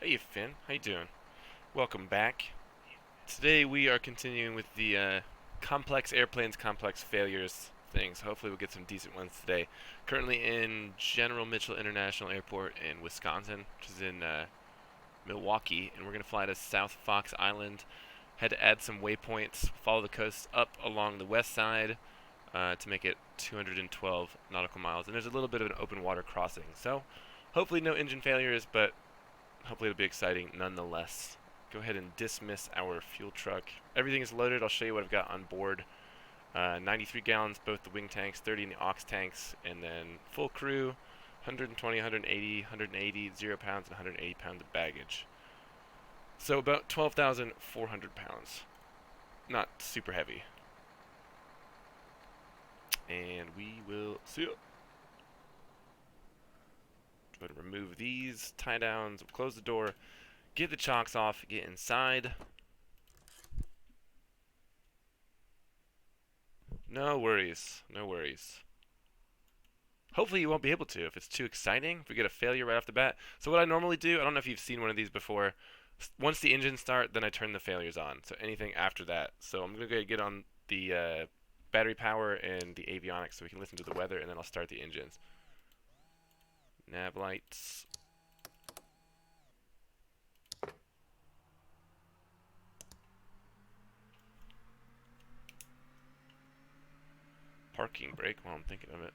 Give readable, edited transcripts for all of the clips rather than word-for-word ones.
Hey Finn, how you doing? Welcome back. Today we are continuing with the complex airplanes, complex failures things. Hopefully we'll get some decent ones today. Currently in General Mitchell International Airport in Wisconsin, which is in Milwaukee, and we're going to fly to South Fox Island. Had to add some waypoints, follow the coast up along the west side to make it 212 nautical miles. And there's a little bit of an open water crossing. So hopefully no engine failures, but hopefully it'll be exciting nonetheless. Go ahead and dismiss our fuel truck. Everything is loaded. I'll show you what I've got on board. 93 gallons, both the wing tanks, 30 in the aux tanks, and then full crew, 120, 180, 0 pounds, and 180 pounds of baggage. So about 12,400 pounds. Not super heavy. And we will see you. Go ahead and remove these tie downs. We'll close the door. Get the chocks off. Get inside. No worries. No worries. Hopefully you won't be able to if it's too exciting. If we get a failure right off the bat. So what I normally do, I don't know if you've seen one of these before. Once the engines start, then I turn the failures on. So anything after that. So I'm going to get on the battery power and the avionics so we can listen to the weather, and then I'll start the engines. Nav lights. Parking brake while I'm thinking of it.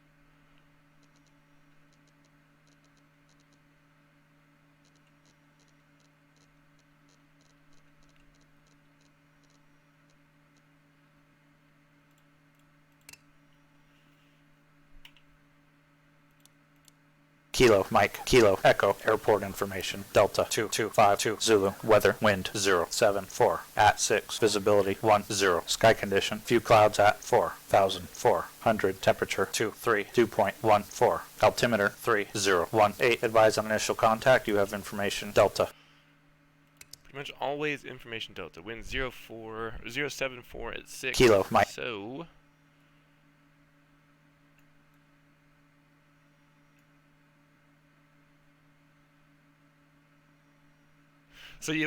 Kilo, Mike, Kilo, Echo, Airport Information, Delta 2252, Zulu, Weather, Wind 074, at 6, Visibility 10, Sky Condition, Few Clouds at 4,400, Temperature 23, Dew point 14, Altimeter 3018, Advise on initial contact, you have information, Delta. Pretty much always information Delta. Wind 074 at 6. Kilo, Mike. So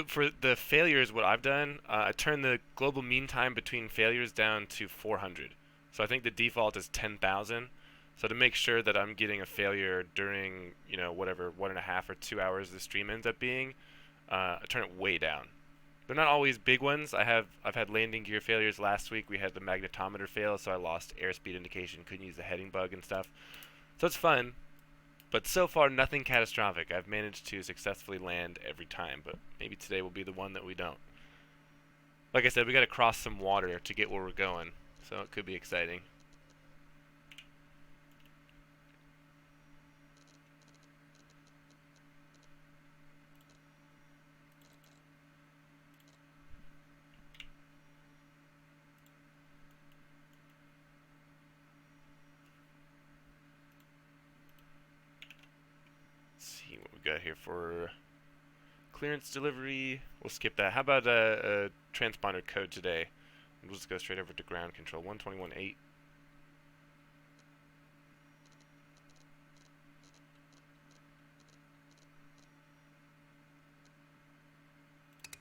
for the failures, what I've done, I turned the global mean time between failures down to 400. So I think the default is 10,000. So to make sure that I'm getting a failure during, whatever 1.5 or 2 hours the stream ends up being, I turn it way down. They're not always big ones. I've had landing gear failures last week. We had the magnetometer fail, so I lost airspeed indication, couldn't use the heading bug and stuff. So it's fun. But so far, nothing catastrophic. I've managed to successfully land every time, but maybe today will be the one that we don't. Like I said, we got to cross some water to get where we're going, so it could be exciting. Got here for clearance delivery. We'll skip that. How about a transponder code today? We'll just go straight over to ground control 121.8.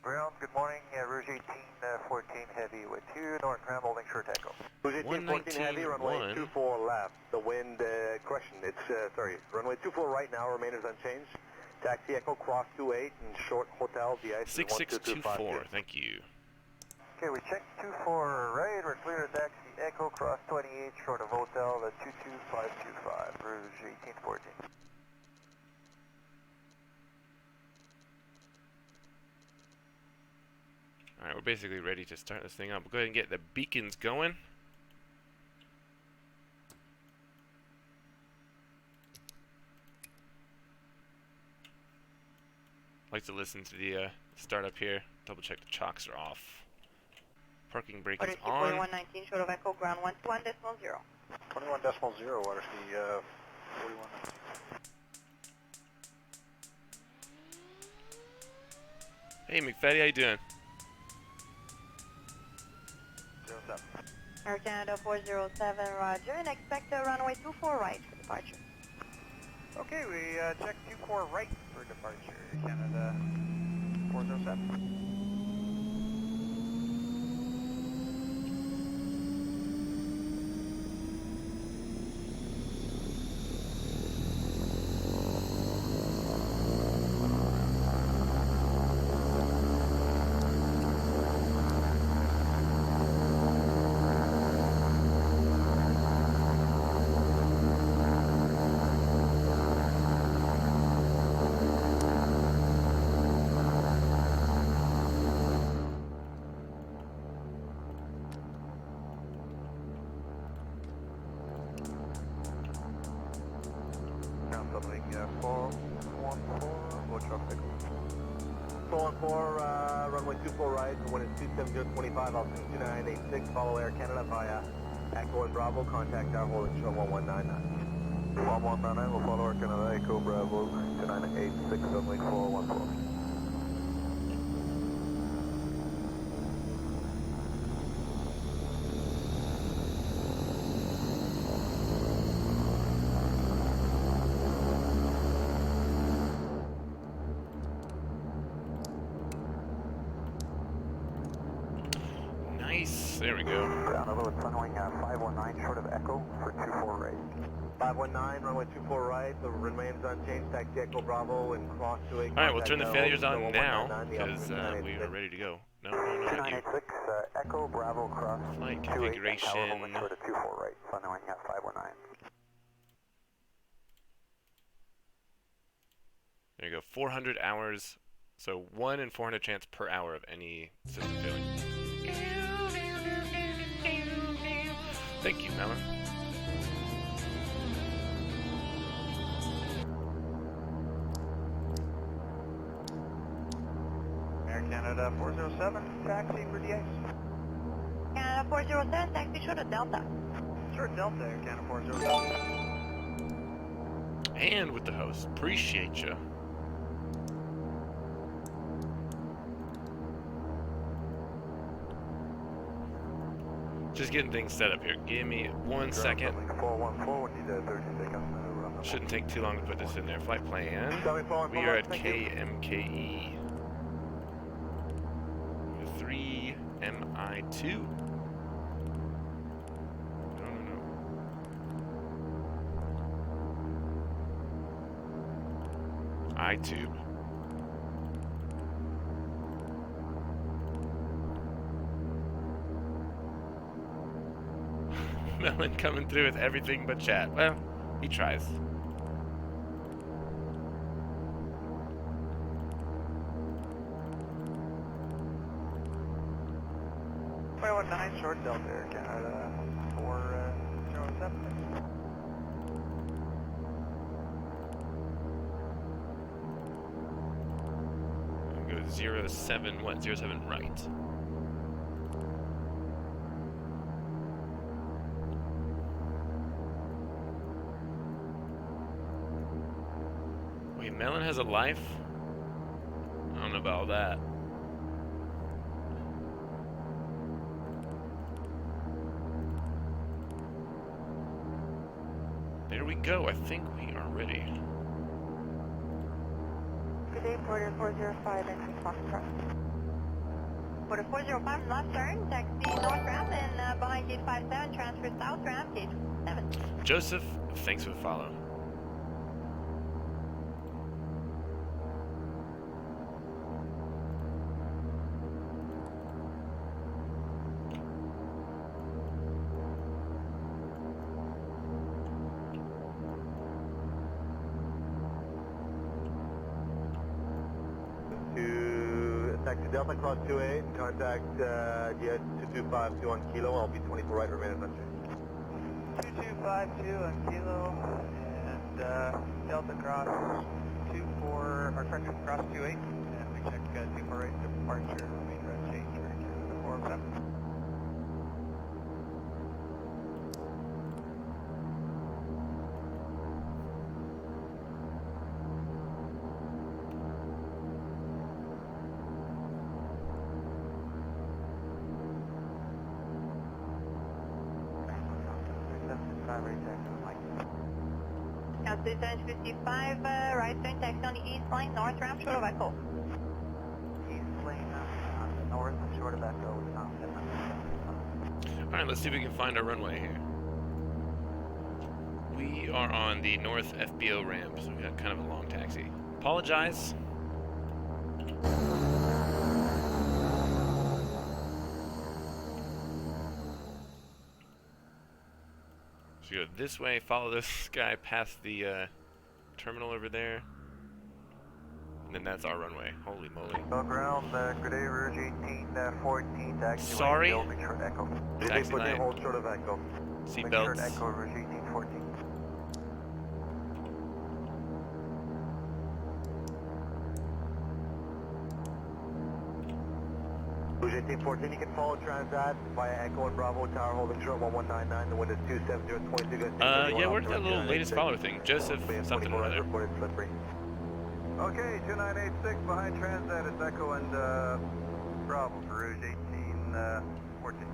Ground, good morning. Rouge 1814 Heavy with you. North Ram holding short echo. Rouge 1814 Heavy, runway 24 left. The wind, correction, it's, runway 24 right now, remainers unchanged. Taxi Echo Cross 28 and short hotel, the ice 6624, thank you. Okay, we checked 24 right, we're clear of taxi Echo Cross 28, short of hotel, the 22525, Rouge 1814. Alright, we're basically ready to start this thing up. We'll go ahead and get the beacons going. I like to listen to the startup here. Double check the chocks are off. Parking brake is on. 4119, short of Echo, ground 121.0. 21.0, what is the 41? Hey McFaddy, how you doing? 07. Air Canada 407, roger, and expect a runway 24 right for departure. Okay, we checked 24 right for departure, Canada. 407. Something 414, we'll traffic. 414, runway 24 right, the wind is 27025, altitude 2986, follow Air Canada via Echo and Bravo, contact our hold at show 1199. 1199, we'll follow Air Canada, Echo Bravo, 2986, doubling 414. Nice. There we go. Ground level at runway 519 short of Echo for 24 right. 519, runway 24 right, the remains unchanged, taxi Echo Bravo and cross to 8. Alright, we'll turn the failures on now, because we are ready to go. No, not you. 2986, Echo Bravo cross Flight 28, configuration. tower movement short of 24 right, runway 519. There you go. 400 hours. So 1 in 400 chance per hour of any system failing. Thank you, Melon. Air Canada 407, taxi for DX. Canada 407, taxi short of Delta. Short Delta, Air Canada 407. And with the host. Appreciate you. Just getting things set up here. Give me 1 second. 414, we need 30 seconds. Shouldn't take too long to put this in there. Flight plan. We are at KMKE. 3MI2. No. iTube. Melon coming through with everything but chat. Well, he tries. Nine short Delta Air Canada 407. Go 07, what? 07 right. Wait, Melon has a life? I don't know about all that. There we go. I think we are ready. Good day, Porter 405 and Foxtrot. Porter 405, left turn, taxi north ramp and behind gate 57, transfer south ramp, gate 7. Joseph, thanks for the follow. Taxi Delta cross 28 and contact GS 2252 on Kilo. I'll be 24 right, remaining unchanged. 2252 on Kilo and Delta cross 24, or correction, cross 28 and we check 24 right departure, remainder unchanged for 407. Altitude 755, right turn, taxi on the east line, north ramp, short of Echo. north, short of Echo, Alright, let's see if we can find our runway here. We are on the north FBO ramp, so we got kind of a long taxi. Apologize. So go this way, follow this guy past the terminal over there. And then that's our runway. Holy moly. ground, good day, Rouge 1814, taxi. Sorry. Make sure Echo. Taxi line. Hold short of Echo. Seatbelts. Make sure Echo, Rouge 1814. Rouge 1814, you can follow Transat via Echo and Bravo Tower holding short 1199, the wind is 27022. Yeah, where's that little latest follower thing? Joseph something or other. Reported slippery. Okay, 2986 behind Transat, it's Echo and Bravo for Rouge 1814.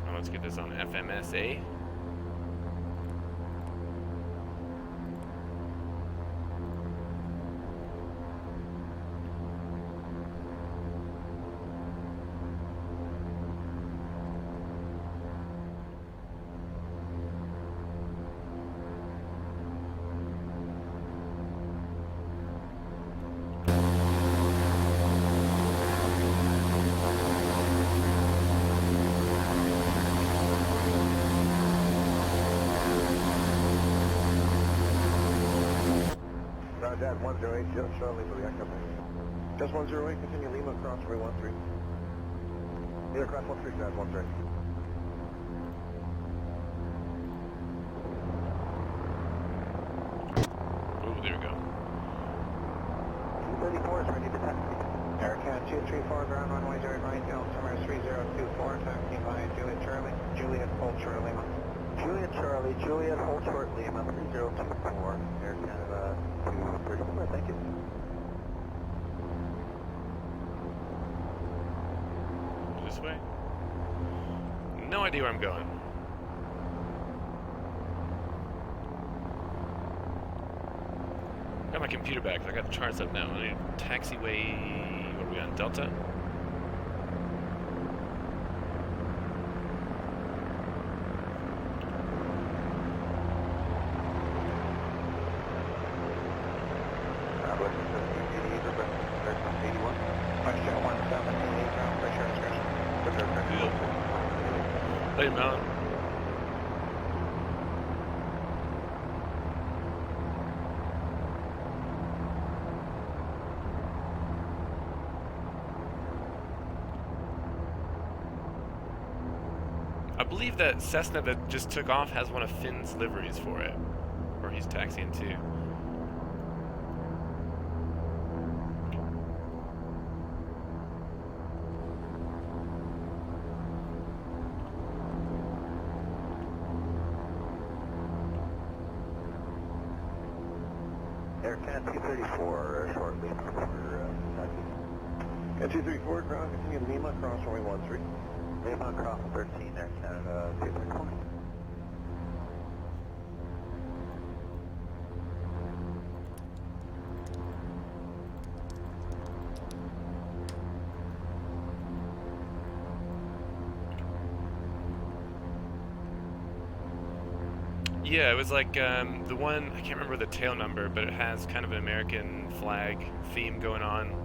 Oh, let's get this on FMSA. Transat 108, just Charlie for the Echo. Just 108, continue Lima across 313. Either cross 13, Transat 13. Oh, there we go. 234 is ready to taxi. Aircat 234, ground runway 09, altimeter 3024, taxi by Juliet Charlie, Juliet Hold Short Lima. Juliet Charlie, Juliet Hold Short Lima 3024, Air Canada 234, thank you. This way? No idea where I'm going. Got my computer back. I got the charts up now. I need taxiway. What are we on? Delta? Question 1788, ground pressure discretion. Hey, Mount. I believe that Cessna that just took off has one of Finn's liveries for it. Or he's taxiing too. Air Canada 234, short Lima for taxi. At 234, ground continue Lima, cross runway 13. Lima cross 13, Air Canada 234. Yeah, it was like the one, I can't remember the tail number, but it has kind of an American flag theme going on.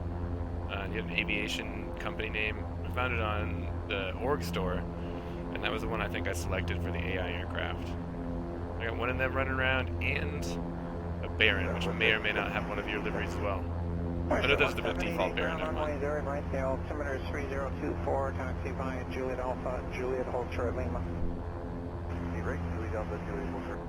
You had an aviation company name. I found it on the org store, and that was the one I think I selected for the AI aircraft. I got one of them running around, and a Baron, which may or may not have one of your liveries as well. I know those are the default Baron. Ground runway 09, the altimeter 3024, taxi by Juliet Alpha, Juliet Hold Short Lima. Be right, Juliet Alpha, Juliet Hold Short.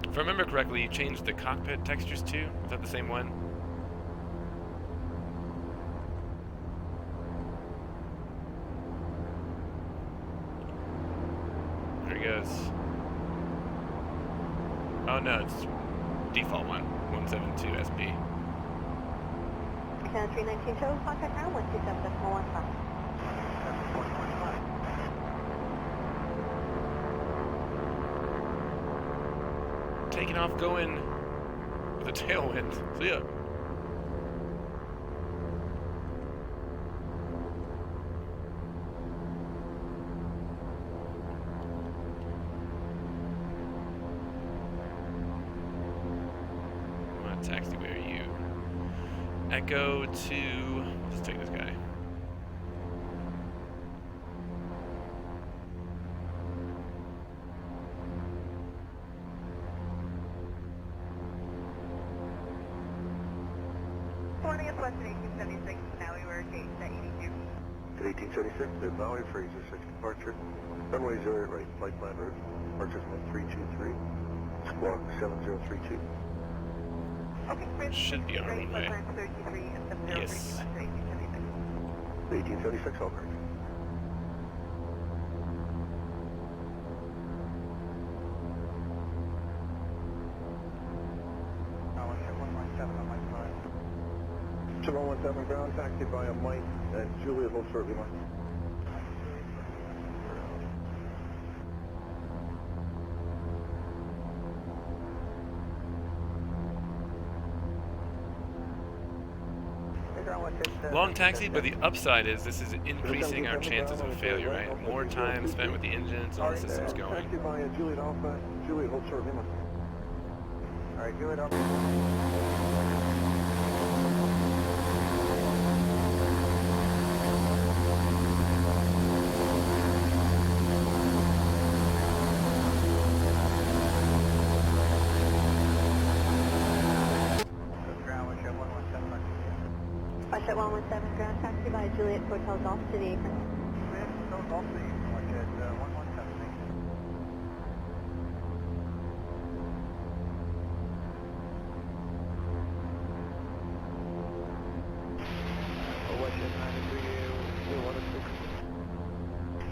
If I remember correctly, you changed the cockpit textures too? Was that the same one? There he goes. Oh no, it's default one. 172 SB. Canada 319 show, contact now 127.15. taking off going with a tailwind. See ya. What taxiway are you? Echo to... Let's take this guy. Morning, it's Western 1876. Now we were gates at 82. At 1876, the Maui Fraser 6 departure. Runway 0 right, flight plan route. Departures 1323. Squawk 7032. Okay, Should be on our way. 33 and 7032 Yes. at 1876. 1876, all correct. Chevron 17 ground, taxied by a Mike and Juliet will shortly, Mike. Long taxi, but the upside is this is increasing our chances of failure, right? More time spent with the engines, all the systems going. Taxied by Juliet Alpha, Juliet hold short, Lima. Alright, Juliet Alpha. Watch at 117 ground taxi by Juliet Hotel Golf to the apron. Golf to the apron, watch at 117.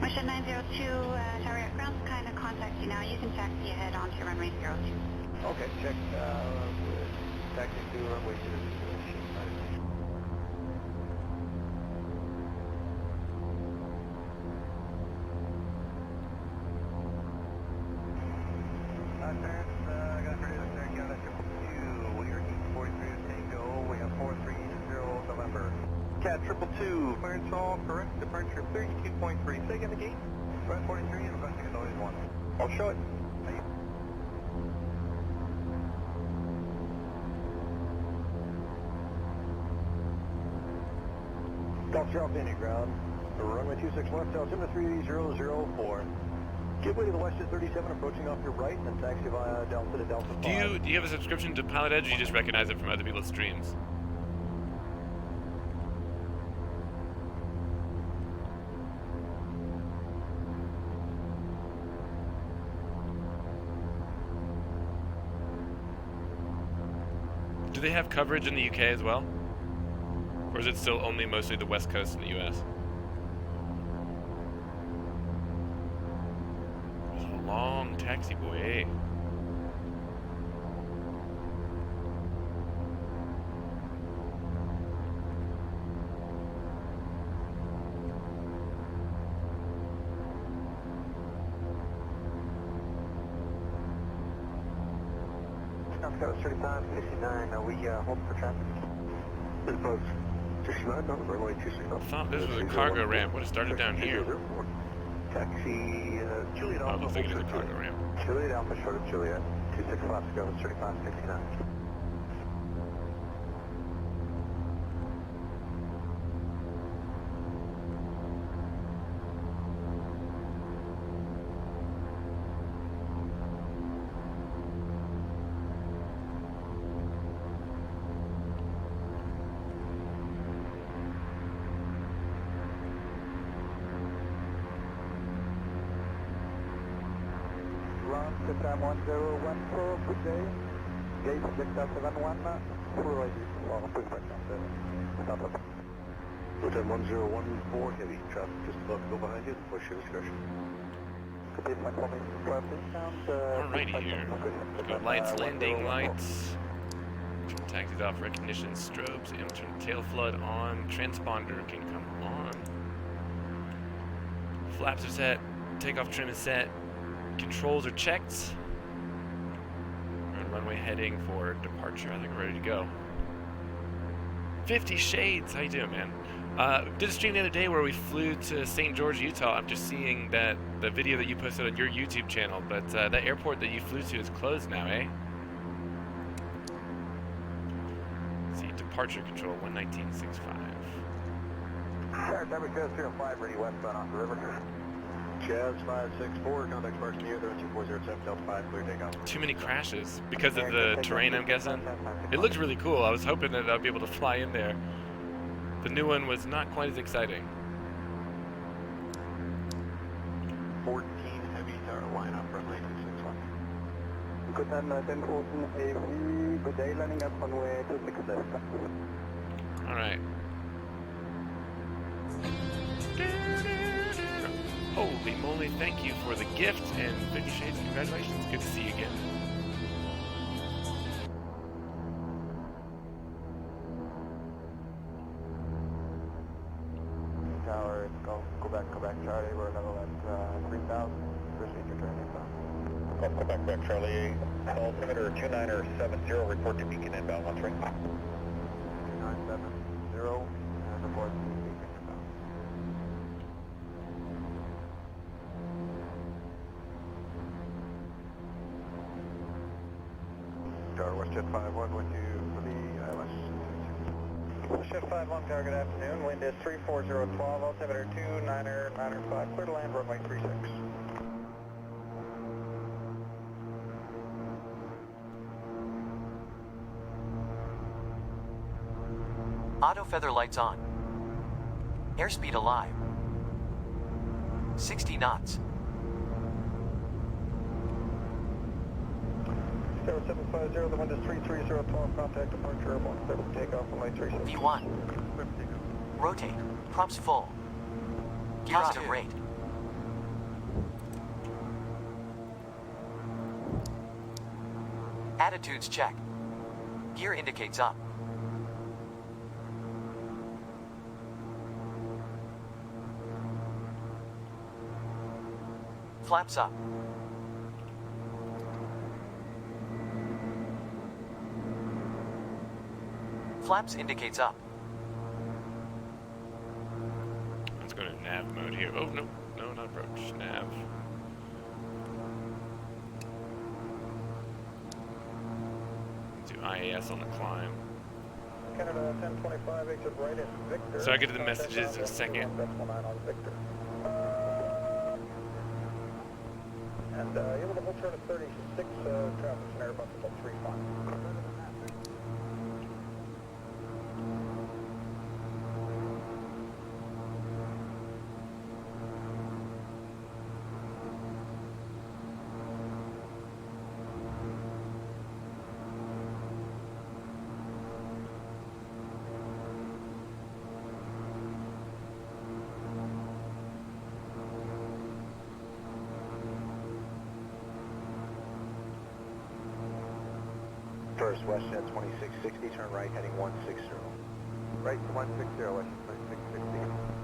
Mission 902, Harriet ground's kind of contact you now. You can taxi ahead onto runway 02. Okay, check, taxi to runway 02. Cat 222, clearance all correct, departure 32.3. Say again the gate. Run 43 and requesting a noise 1. I'll show it. Golf Charles Indian ground. Runway 26 left, altimeter 3004. Give way to the west at 37, approaching off your right, and taxi via Delta to Delta 5. Do you have a subscription to Pilot Edge, or you just recognize it from other people's streams? Do they have coverage in the UK as well? Or is it still only mostly the West Coast in the US? It's a long taxi, boy, eh? Scott 35, 59, we hold for traffic. This approach 69, runway 269. I thought this was a cargo ramp. Would have started down here. Taxi, Juliet Oh, Alpha. looks like it is a cargo ramp. Juliet Alpha, short of Juliet. 26 laps ago, 35, 69. Time 1014, good day. Gate 6071, full ready for pushback. Stop up. Good time 1014, heavy traffic just about to go behind you, push your discretion. Alrighty here. Let's go lights, landing lights. Turn taxis off, recognition, strobes, and turn tail flood on. Transponder can come on. Flaps are set. Takeoff trim is set. Controls are checked. runway heading for departure. I think we're ready to go. 50 Shades, how you doing, man? Did a stream the other day where we flew to St. George, Utah. I'm just seeing that the video that you posted on your YouTube channel, but that airport that you flew to is closed now, eh? Let's see, departure control 119.65. Air Jazz 305, ready westbound off the river. Jazz 564, contact departure near 2407 Delta 5, clear takeoff. Too many crashes because of the terrain, I'm guessing. It looked really cool. I was hoping that I'd be able to fly in there. The new one was not quite as exciting. 14 heavy tower line up, runway 261. Good night, 1014 AV, good day, landing up runway 26 left. Alright. Holy moly, thank you for the gift, and 50 Shades, congratulations. Good to see you again. Tower, go back, Charlie, we're level at 3,000. Appreciate your turn inbound. Go back, Charlie. Altimeter 2970, report to beacon inbound, 13. 2970, and report to beacon inbound. Tower, WestJet 51 with you for the ILS. WestJet 51, Tower, good afternoon. Wind is 34012, altimeter 2995, clear to land, runway 36. Auto feather lights on. Airspeed alive. 60 knots. 0750, the wind is 33012, contact departure airborne, clear for takeoff, runway 36. V1. Rotate. Props full. Positive rate. Attitudes check. Gear indicates up. Flaps up. Flaps indicates up. Let's go to nav mode here. Oh, no, not approach. Nav. Do IAS on the climb. Canada 1025, exit right at Victor. So I get to the messages in a second. And able to hold turn at 36, traffic snare bus about 35. First, WestJet 2660, turn right, heading 160. Right to 160, WestJet 2660.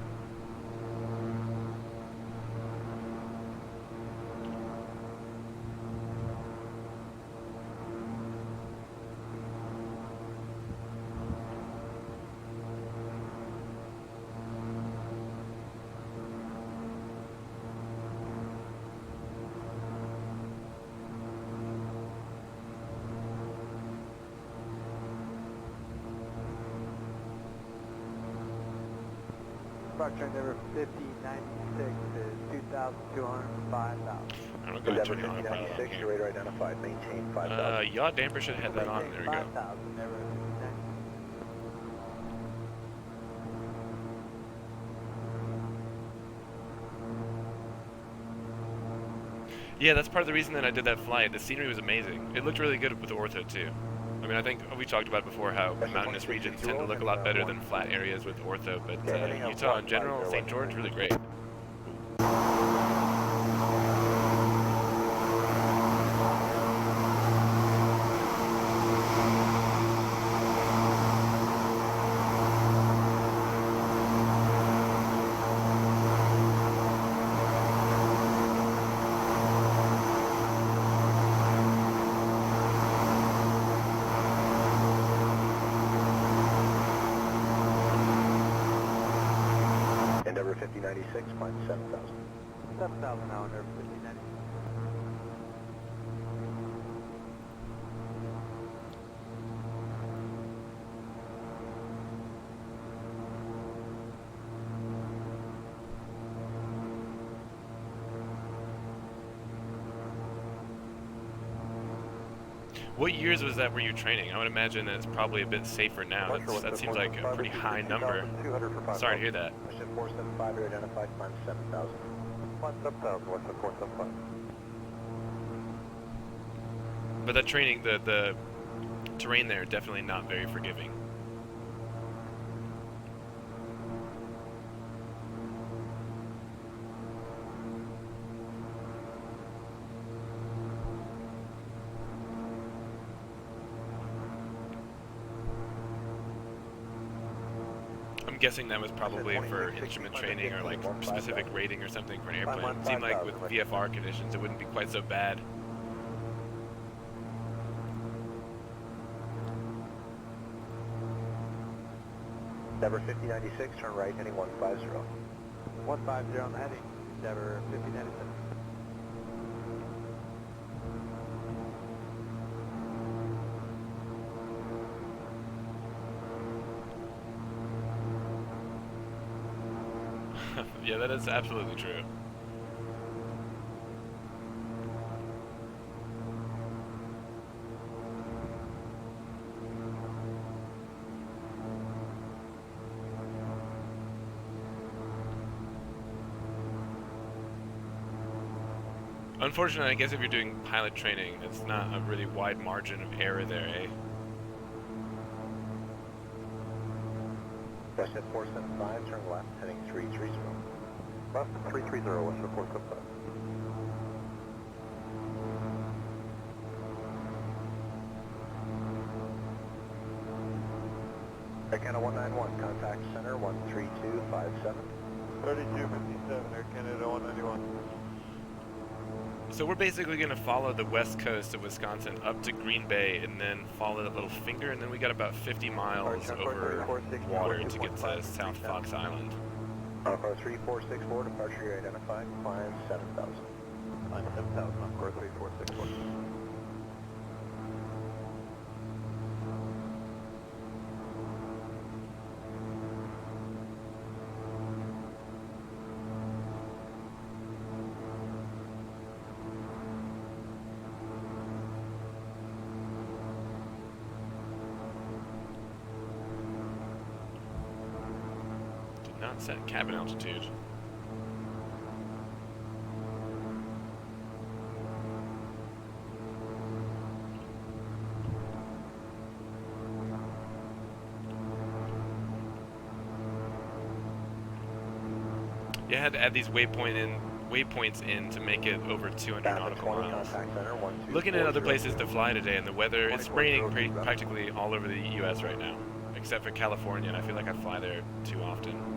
Structure number 5096 is 2,205,000. I'm gonna go to turn on the pilot 5096, here. your radar identified, maintain 5,000. Yaw damper should have had that on. There we go. 5,000, never 59. Yeah, that's part of the reason that I did that flight. The scenery was amazing. It looked really good with ortho too. I mean, I think we talked about before how mountainous regions tend to look a lot better than flat areas with ortho, but Utah in general, St. George, really great. 5096, climb 7000. 7,000 now under 5090. What years was that were you training? I would imagine that it's probably a bit safer now. That seems like a pretty high number. Sorry to hear that. Question 475, you're identified, climb 7000. Climb 7000, what's the 475? But that training, the terrain there, definitely not very forgiving. I'm guessing that was probably for instrument training or like specific rating or something for an airplane. It seemed like with VFR conditions it wouldn't be quite so bad. Endeavour 5096, turn right, heading 150. 150 on the heading, Endeavour 5096. Yeah, that is absolutely true. Unfortunately, I guess if you're doing pilot training, it's not a really wide margin of error there, eh? West at 475, turn left, heading 330. Left 330, west at 475. Air Canada 191, contact center 13257. 3257, Air Canada 191. So we're basically going to follow the west coast of Wisconsin up to Green Bay and then follow that little finger, and then we got about 50 miles over water to get to South Fox Island. Encore 3464, departure you're identified, climb 7000. Climb 7000, Encore 3464. Not set cabin altitude. You had to add these waypoints in to make it over 200 nautical miles. Looking at other places to fly today, and the weather, it's raining practically all over the U.S. right now, except for California, and I feel like I fly there too often.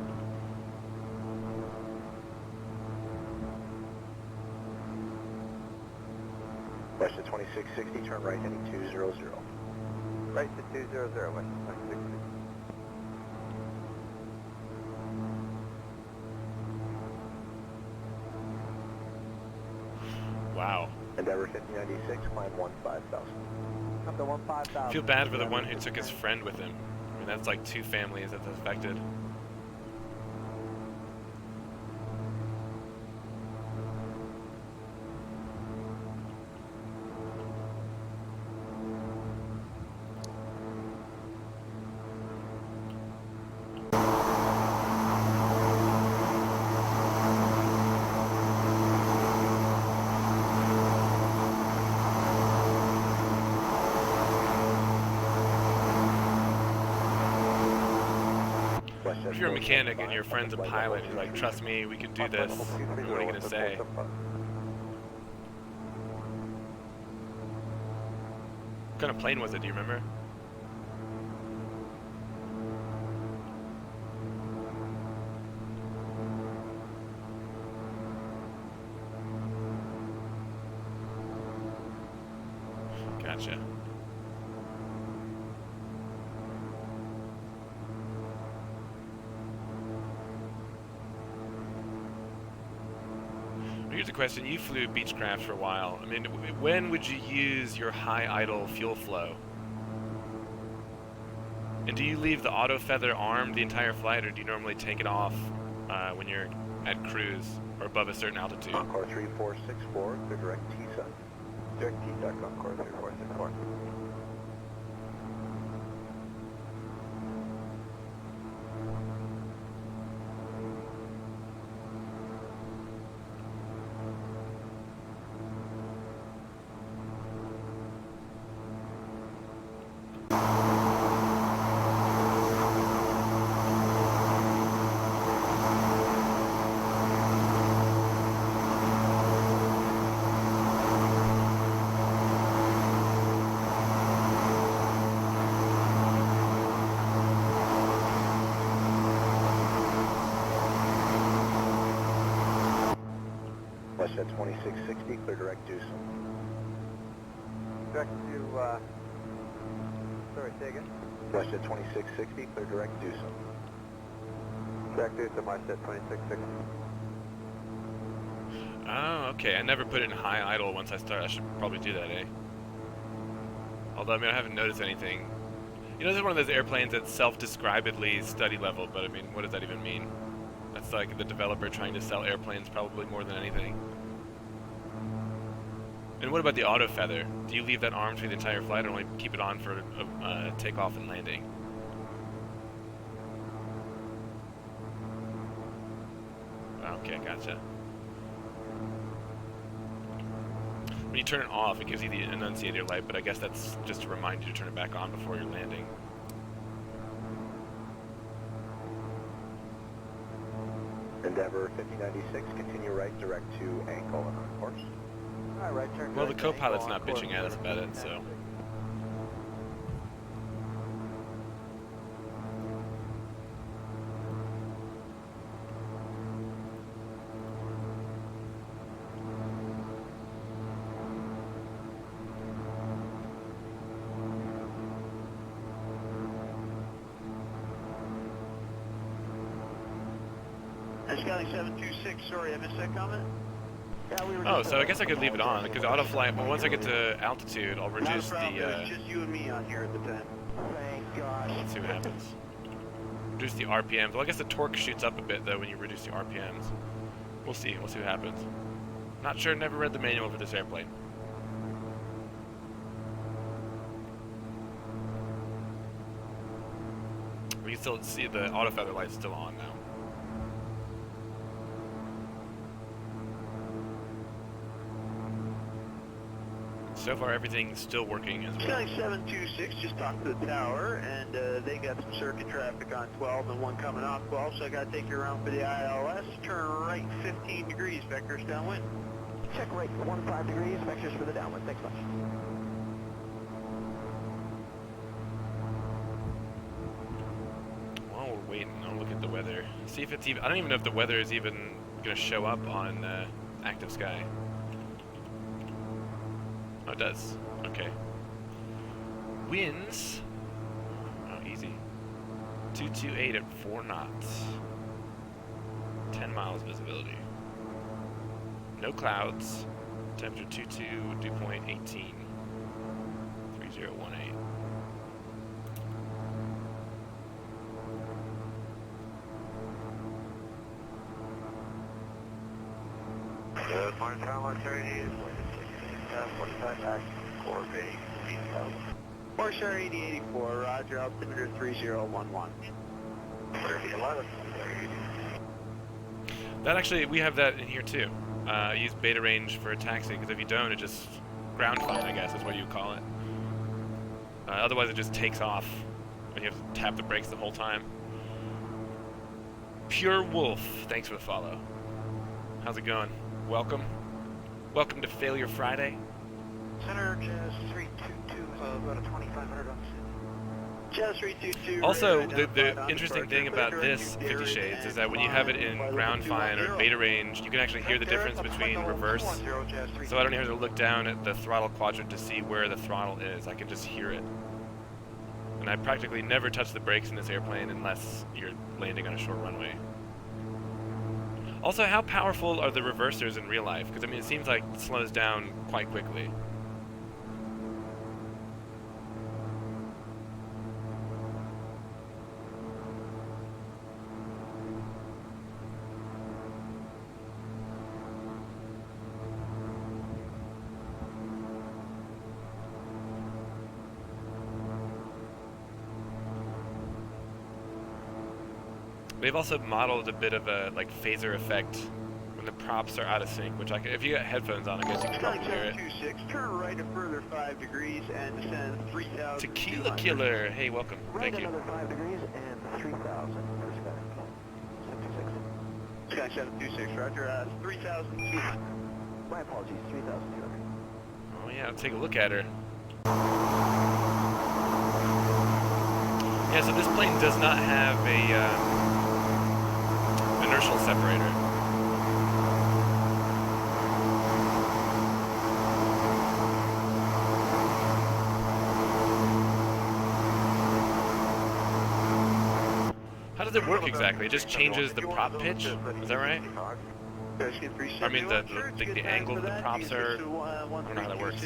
West to 2660, turn right heading 200. Right to 200, west to 2660. Wow. Endeavour 5096, climb 15,000. Up to 15,000. Feel bad for the one who took his friend with him. I mean, that's like 2 families that's affected. If you're a mechanic and your friend's a pilot, you're like, trust me, we can do this. What are you going to say? What kind of plane was it, do you remember? Gotcha. question. You flew Beechcraft for a while. I mean, when would you use your high idle fuel flow? And do you leave the auto feather armed the entire flight, or do you normally take it off when you're at cruise or above a certain altitude? Encore 3464, the direct T-sun. Direct T-duck, Encore 3464. Westjet 2660, clear direct Deuce. Direct to, sorry, say again? Westjet 2660, clear direct Deuce. Direct Deuce to Westjet 2660. Oh, okay. I never put it in high idle once I start. I should probably do that, eh? Although, I mean, I haven't noticed anything. You know, this is one of those airplanes that's self-describedly study level, but I mean, what does that even mean? That's like the developer trying to sell airplanes probably more than anything. And what about the auto feather? Do you leave that armed for the entire flight or only keep it on for takeoff and landing? Okay, gotcha. When you turn it off, it gives you the annunciator light, but I guess that's just to remind you to turn it back on before you're landing. Endeavour 5096, continue right direct to Ankle and on course. Alright, right turn. Well, the co-pilot's not bitching at us about it, so. Skyline 726, sorry, I missed that comment. Yeah, we were Oh, so I guess I could leave it on, because auto flight, well, once I get to altitude, I'll reduce the, It was just you and me on here at the time. Thank gosh. let's see what happens. Reduce the RPMs. Well, I guess the torque shoots up a bit, though, when you reduce the RPMs. We'll see what happens. Not sure, never read the manual for this airplane. We can still see the auto feather light's still on now. So far, everything's still working as well. Skyline 726 just talked to the tower, and they got some circuit traffic on 12 and one coming off 12, so I got to take you around for the ILS. Turn right 15 degrees, vectors downwind. Check right 15 degrees, vectors for the downwind. Thanks much. While we're waiting, I'll look at the weather. See if it's even. I don't even know if the weather is even going to show up on active sky. Oh, it does. Okay. Winds. Oh, easy. 228 at 4 knots. 10 miles visibility. No clouds. Temperature 22, dew point 18. 3018. Good morning, Tower 30. 45 back, core bay, Porsche 8084, roger, altimeter 3011. 3011. That actually, we have that in here too. Use beta range for a taxi, because if you don't, it just ground fine, I guess is what you would call it. Otherwise, it just takes off, and you have to tap the brakes the whole time. Pure Wolf, thanks for the follow. How's it going? Welcome. Welcome to Failure Friday. Center, Jazz 322, about a 2500 on the Jazz 322. Also, the interesting thing about this 50 Shades is that when you have it in ground fine or beta range, you can actually hear the difference between reverse. So I don't even have to look down at the throttle quadrant to see where the throttle is. I can just hear it. And I practically never touch the brakes in this airplane unless you're landing on a short runway. Also, how powerful are the reversers in real life? Because, I mean, it seems like it slows down quite quickly. They've also modeled a bit of a like phaser effect when the props are out of sync, which if you got headphones on, I guess you can probably hear it. 726, turn right a further 5 degrees and descend 3,000. Tequila Killer, hey, welcome. Right Thank you. another 5 degrees and 3,000 for Sky. 726. Sky 726, roger, 3,200. My apologies, 3,200. Oh yeah, let's take a look at her. Yeah, so this plane does not have a inertial separator. How does it work exactly? It just changes the prop pitch? Is that right? I mean, the angle that the props are... I don't know how that works.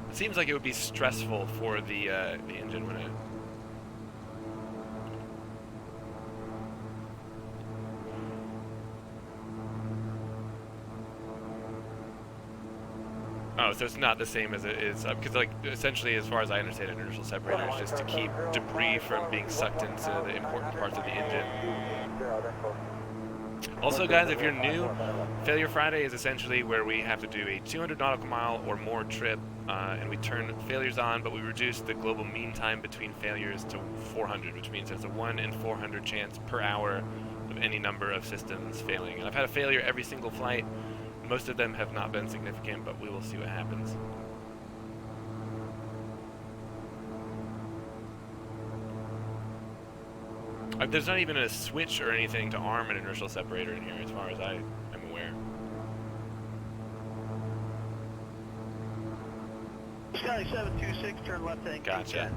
It seems like it would be stressful for the engine when it... Oh, so it's not the same as it is, because like essentially, as far as I understand, an inertial separator is just to keep debris from being sucked into the important parts of the engine. Also, guys, if you're new, Failure Friday is essentially where we have to do a 200 nautical mile or more trip, and we turn failures on, but we reduce the global mean time between failures to 400, which means there's a 1 in 400 chance per hour of any number of systems failing. And I've had a failure every single flight. Most of them have not been significant, but we will see what happens. There's not even a switch or anything to arm an inertial separator in here, as far as I am aware. Sky 726, turn left heading. Gotcha.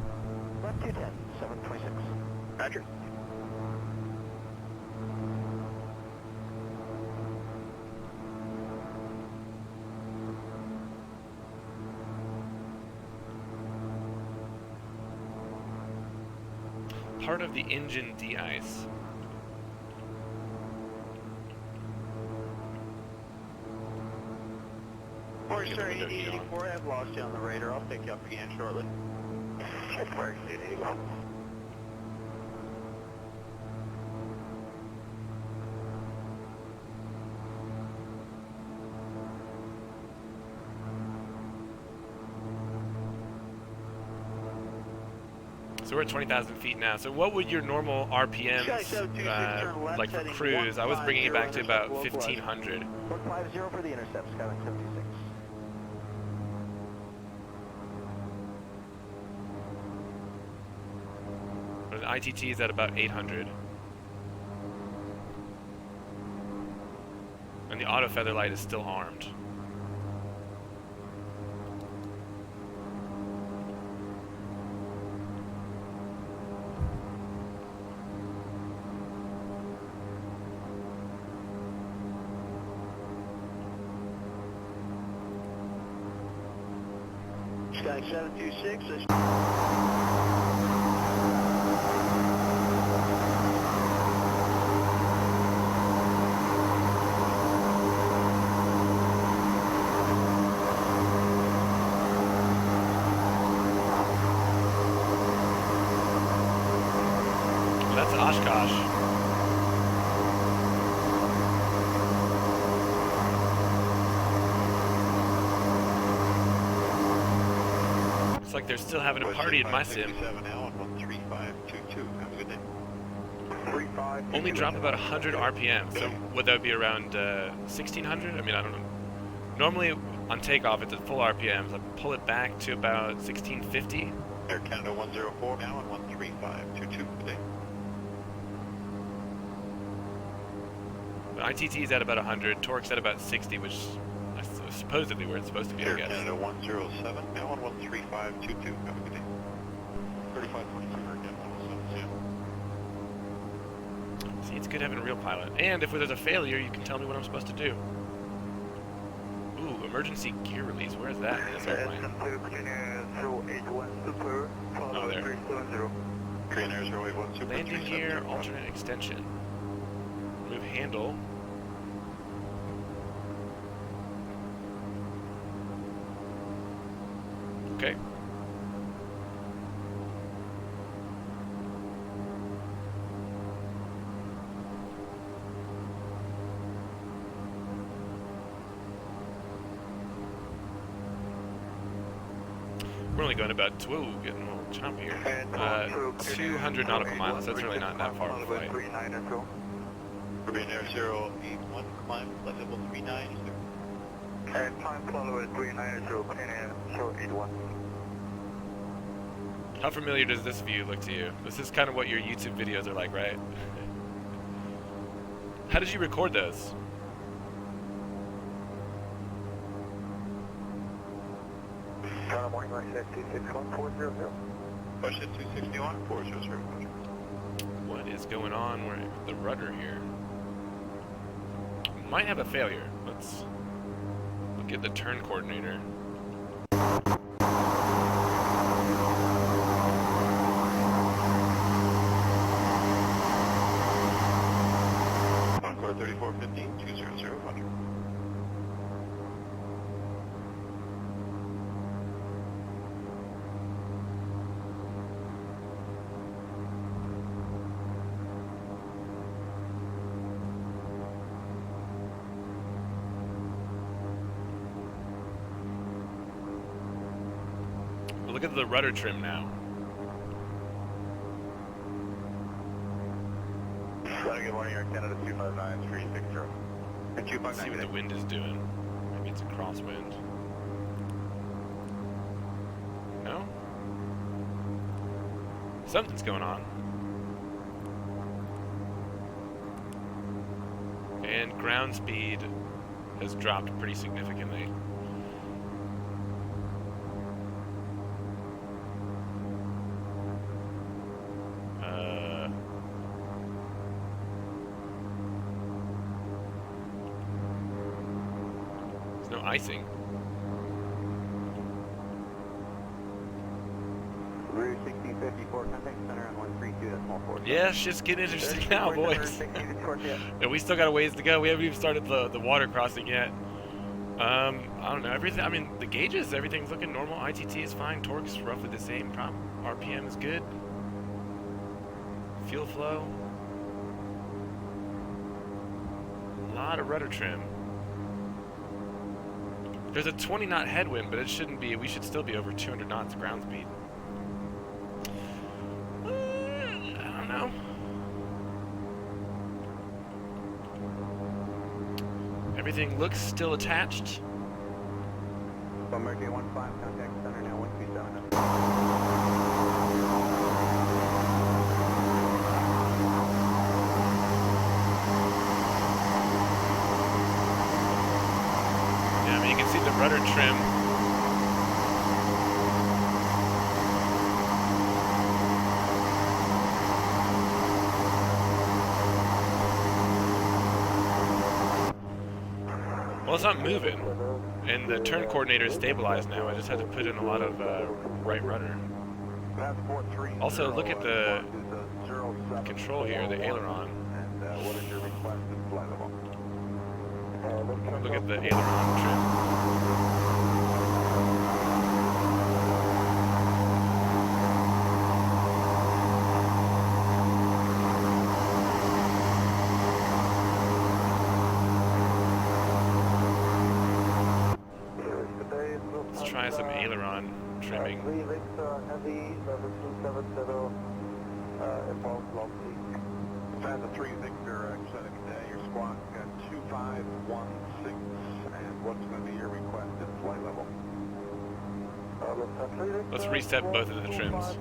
Left 210, 726. Roger. Part of the engine de-ice. Sir, 8084, I have lost you on the radar. I'll pick you up again shortly. Check mark, 8084. So we're at 20,000 feet now. So what would your normal RPMs, like for cruise? I was bringing it back to about 1,500. 150 for the intercept, Skyline 726. But the ITT is at about 800. And the auto feather light is still armed. Sky 726. That's Oshkosh. Looks like they're still having a party in my sim. Only drop about 100 RPM, so would that be around 1,600? I mean, I don't know. Normally, On takeoff, it's at full RPMs. I pull it back to about 1650. Air Canada 104 now and 13522 today. But ITT is at about 100, torque's at about 60, which is supposedly where it's supposed to be, I Air guess. Canada 107 now and 13522. Have a good day. 3522 Air Canada 107. See, it's good having a real pilot. And if there's a failure, you can tell me what I'm supposed to do. Ooh, emergency gear release. Where is that in this airplane? Oh, there. Korean Air 081 Super. Landing gear, alternate extension. Move handle. Okay. We're only going about, whoa, getting a little choppy here. 200 nautical miles, that's really not that far of a flight. Korean Air 081, climb flight level 39, sir. And climb flight level 39, Korean Air 081. How familiar does this view look to you? This is kind of what your YouTube videos are like, right? How did you record those? Toronto morning line set 261400. Push it 261, 400. What is going on with the rudder here? Might have a failure. Let's look at the turn coordinator. Encore 3415, 200, 100. Look at the rudder trim now. Good morning, Air Canada 259 360. Let's see what the wind is doing. Maybe it's a crosswind. No? Something's going on. And ground speed has dropped pretty significantly. There's no icing. Route 1654, contact center on 132.4. Yeah, shit's getting interesting now, boys. And we still got a ways to go. We haven't even started the water crossing yet. I don't know, everything, I mean, the gauges, everything's looking normal. ITT is fine, torque's roughly the same, RPM is good. Fuel flow. A lot of rudder trim. There's a 20 knot headwind, but it shouldn't be, we should still be over 200 knots ground speed. I don't know. Everything looks still attached. Mercury 15, contact center now 137. Yeah, I mean, you can see the rudder trim. Well, it's not moving, and the turn coordinator is stabilized now. I just had to put in a lot of right rudder. Also, look at the control here, the aileron. What is your requested flight level? Look at the aileron trim. Let's try some aileron trimming. Phantom 3 Victor, your squawk 2516, and what's going to be your requested flight? Let's reset both of the trims.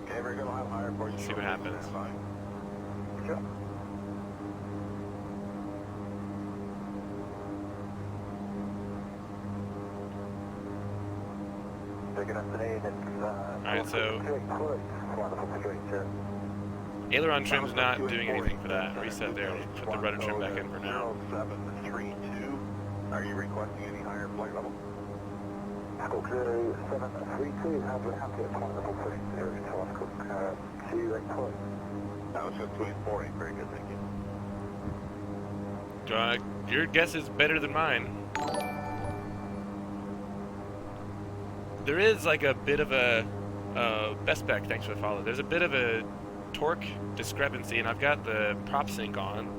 Okay, we're gonna have higher for you. See what happens. Alright, so aileron trim's not doing anything for that. Reset there. We'll put the rudder trim back in for now. 0732. Are you requesting any higher flight level? Squawk 0732, have we happy at wonderful footing, 0 to Squawk 284. That was just 284, very good, thank you. Your guess is better than mine. There is like a bit of a best spec, thanks for the follow. There's a bit of a torque discrepancy, and I've got the prop sync on.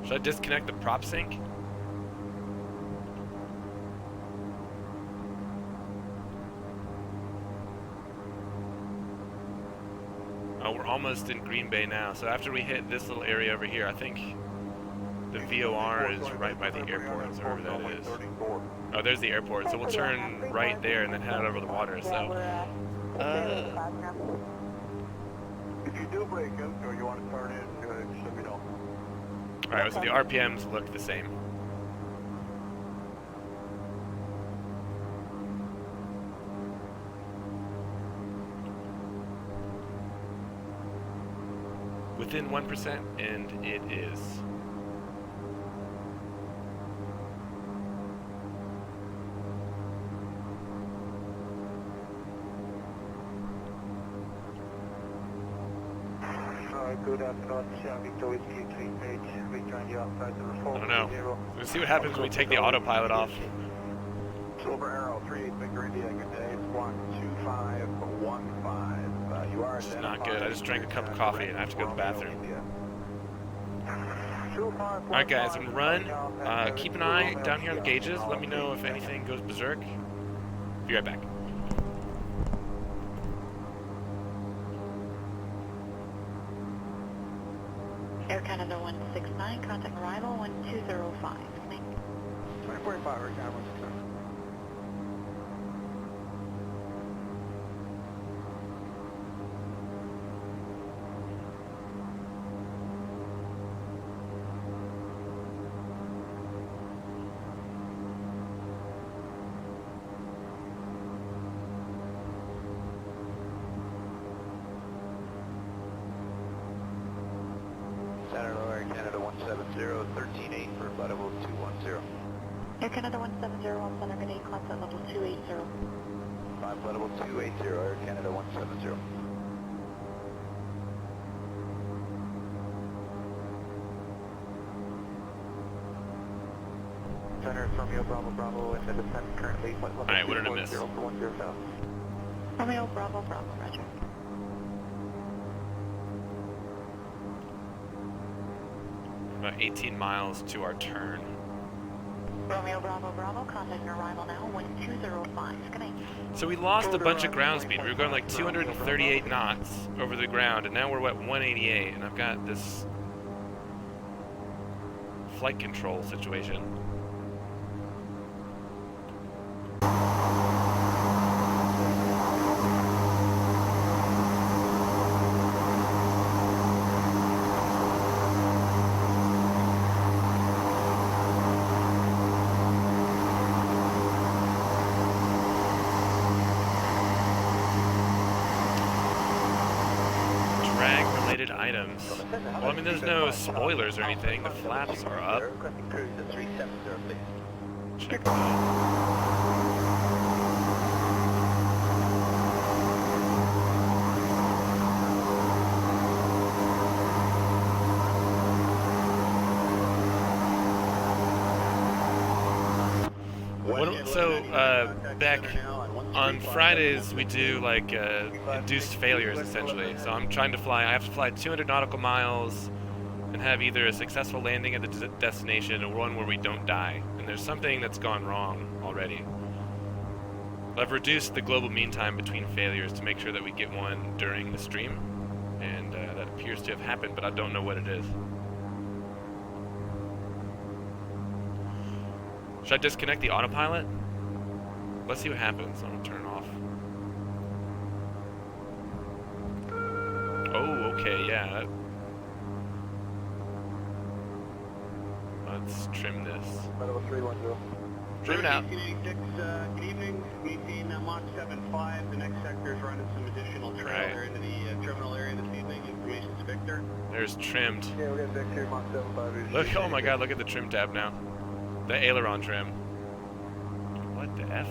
Should I disconnect the prop sync? Oh, we're almost in Green Bay now, so after we hit this little area over here, I think the VOR is right by the airport, so wherever that is. Oh, there's the airport, so we'll turn right there and then head out over the water, so... If you do break in, or you want to turn in, just let me know. Alright, so the RPMs look the same. Within 1%, and it is. Good afternoon, Victor Whiskey 3 page, return you outside to the I don't know. Let's see what happens when we take the autopilot off. Silver Arrow 38 Victor India, good day, Squawk 2515. You are This is not good. I just drank a cup of coffee and I have to go to the bathroom. Alright guys, I'm gonna run. Keep an eye down here on the gauges. Let me know if anything goes berserk. Be right back. Air Canada 169, contact arrival 1205. Thank you. 2045, Air Canada 169. Air Canada 170, 13-8 for flight level 210. Air Canada 170, on center grenade, contact level 280. 5 flight level 280, Air Canada 170. Center from Romeo Bravo Bravo in the descent currently flight level 210 what did I miss? 10 south. Romeo Bravo Bravo, roger. About 18 miles to our turn. Romeo Bravo Bravo, contact your arrival now 1205. Good night. So we lost a bunch of ground speed. We were going like 238 knots over the ground, and now we're at 188, and I've got this flight control situation. Drag-related items. Well, I mean, there's no spoilers or anything. The flaps are up. Check that. Back on Fridays we do like induced failures essentially. So I'm trying to fly. I have to fly 200 nautical miles and have either a successful landing at the destination or one where we don't die. And there's something that's gone wrong already. I've reduced the global mean time between failures to make sure that we get one during the stream, and that appears to have happened, but I don't know what it is. Should I disconnect the autopilot? Let's see what happens. I'm gonna turn it off. Oh, okay, yeah. Let's trim this. Level 310. Trim it out. 1886, good evening. Maintain Mach 75. The next sector is running some additional trail there into the terminal area this evening. Information's Victor. There's trimmed. Yeah, we're getting Victor, Mach 75. Look, oh my god, look at the trim tab now. The aileron trim. What the F?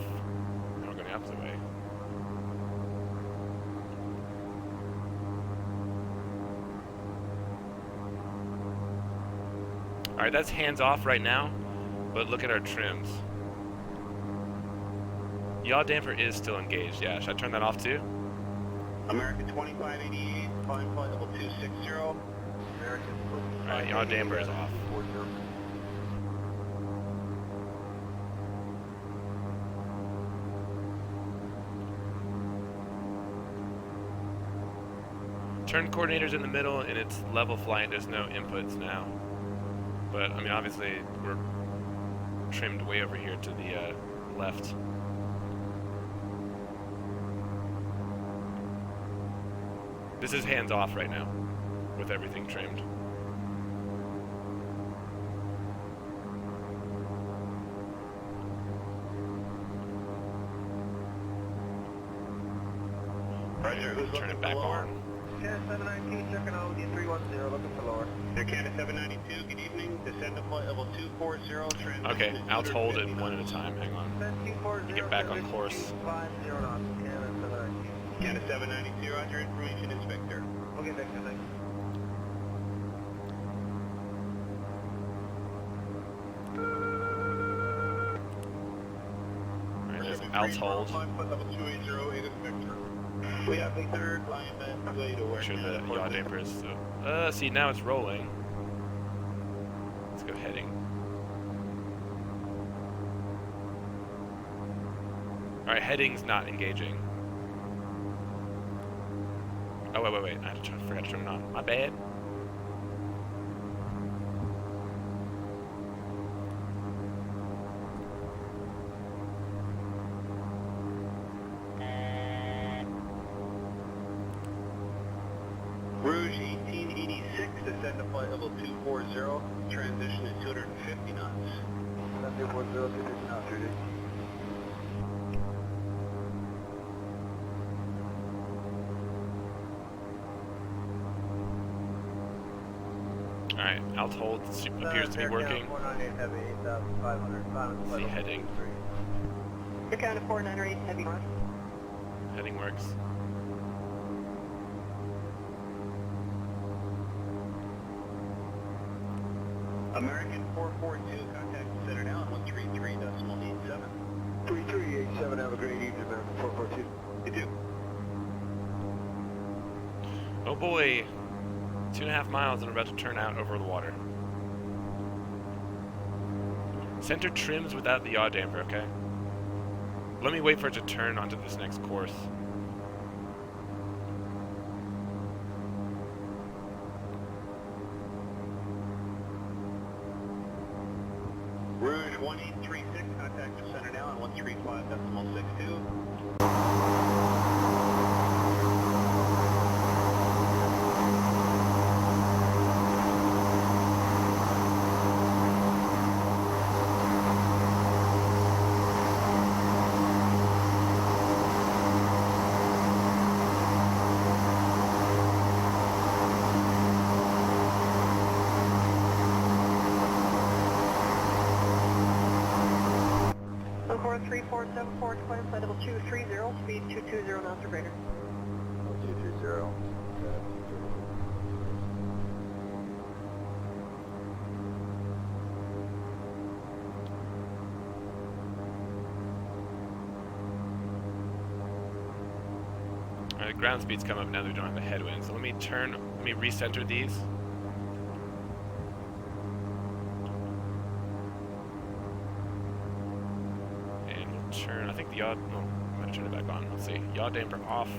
I'm going the opposite way. Alright, that's hands off right now, but look at our trims. Yaw damper is still engaged, yeah. Should I turn that off too? American 2588, climb flight level 260. American Alright, yaw damper is off. 40. Turn coordinator's in the middle and it's level flight, there's no inputs now. But, I mean, obviously, we're trimmed way over here to the left. This is hands off right now, with everything trimmed. Roger, who's Turn looking it back for lower? on. Canada 792, checking out the 310, looking for lower. Air Canada 792, good evening. Descend to flight level 240. Transition Okay, is I'll hold it 250 one at a knots. time, hang on. 240, Get back on course. 50 knots, Canada 792. Canada 792, roger, information is Victor. Okay, Victor, thanks. Alright, there's Al's hold. Climb flight level 280, it is Victor. We have Victor, climb at 280. Make sure the yaw damper is so... see, now it's rolling. Let's go heading. Alright, heading's not engaging. Oh, wait. I forgot to turn it on. My bad. Rouge 1886, descend to flight level 240. Transition is 250 knots. 240, 250 knots, Rudy. Alright, Alt hold appears to be working. 498 heavy, 8,500. See heading. You're kind of 498 heavy. Heading works. American 442, contact center now on 133.87. 3387, have a great evening, American 442. You do. Oh boy! 2.5 miles and we're about to turn out over the water. Center trims without the yaw damper, okay? Let me wait for it to turn onto this next course. Rouge 1836, contact center now on 135.62. Encore 3474, climb flight level 230, speed 220 knots or greater. 230. Alright, ground speed's come up now that we don't have a headwind. So let me recenter these. And we'll turn, I think the yaw, no, I'm gonna turn it back on. Let's see. Yaw damper off.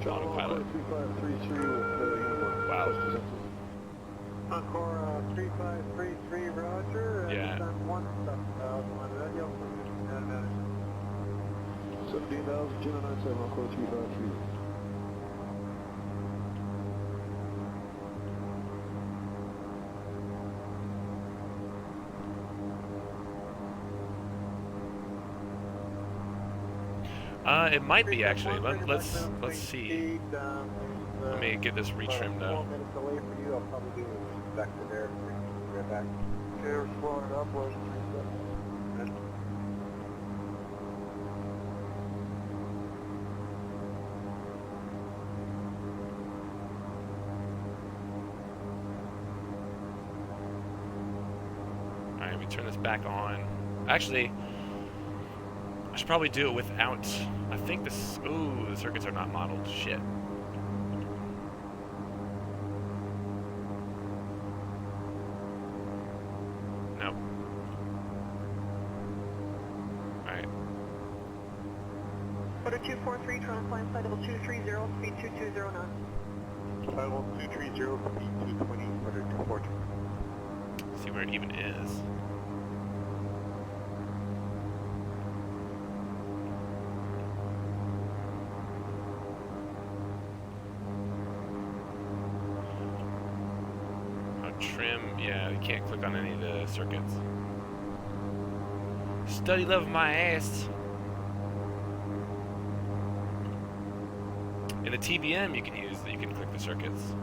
Autopilot. Wow. Encore 3533, roger. Yeah. Descent 1, radio. 17,000, 297, Encore 353. It might be actually. Let's see. Let me get this retrimmed though. 4 minutes delay for you. I'll probably do back to there. Right back. Okay, we're slowing it up. We're Alright, we turn this back on. Actually, I should probably do it without. I think this. Ooh, the circuits are not modeled. Shit. Nope. Alright. Order 243, trying to climb flight level 230, speed 2209. level 230, speed 220, order 242. See where it even is. Trim, yeah, you can't click on any of the circuits. Study love my ass. In the TBM, you can click the circuits,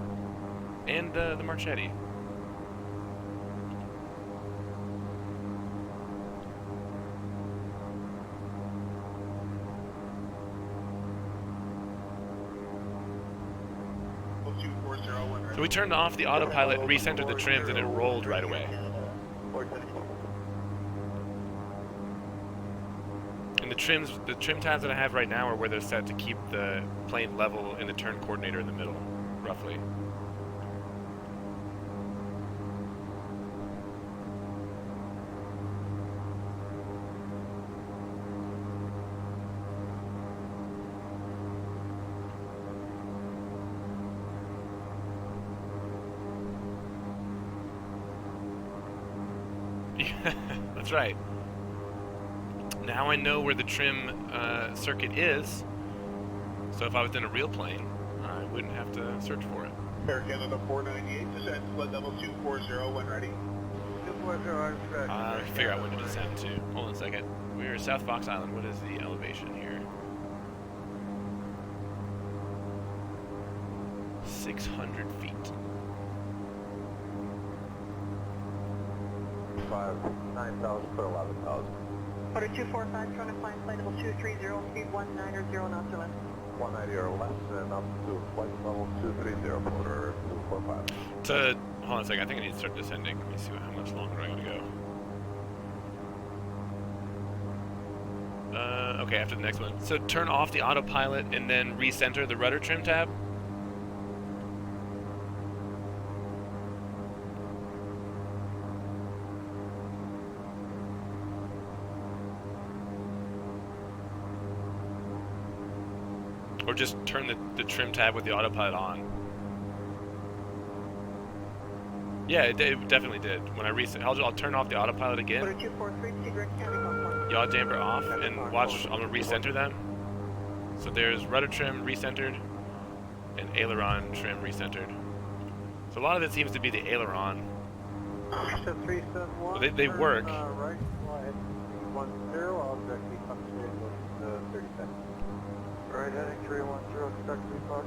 and the Marchetti. So we turned off the autopilot, recentered the trims, and it rolled right away. And the trim tabs that I have right now are where they're set to keep the plane level and the turn coordinator in the middle, roughly. That's right. Now I know where the trim circuit is, so if I was in a real plane, I wouldn't have to search for it. Air Canada 498, descent flight level 240 when ready. 240, I can figure out when to descend to. Hold on a second. We're at South Fox Island. What is the elevation here? 600 feet. 9,000 for 11,000. Order 245, trying to climb flight level 230, speed 190 knots or less. 190 or less, and up to flight level 230, order 245. Hold on a second. I think I need to start descending. Let me see how much longer I gotta go. Okay, after the next one. So turn off the autopilot and then recenter the rudder trim tab. Or just turn the trim tab with the autopilot on. Yeah, it definitely did. When I reset, I'll turn off the autopilot again. Order 243, Tigre, County, Yaw damper off, and watch. I'm gonna recenter them. So there's rudder trim recentered, and aileron trim recentered. So a lot of it seems to be the aileron. Well, they work. Right, flight 10, I'll directly come straight with 30 seconds. Right heading 310, expect report,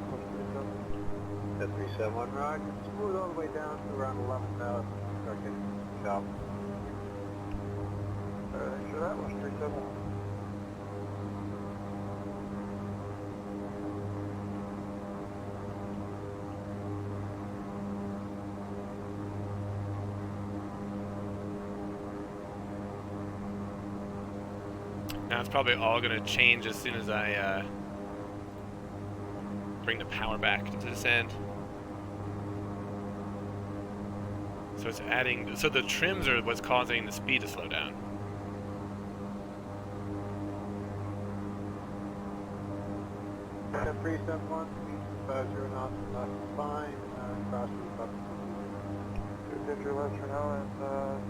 371, right, smooth all the way down to around 11,000, start getting shop. Sure that was 371. Now it's probably all gonna change as soon as I bring the power back to this end. So it's adding, so the trims are what's causing the speed to slow down. Step 371, speed 50 knots, fine, cross route up to KA350 left for now, and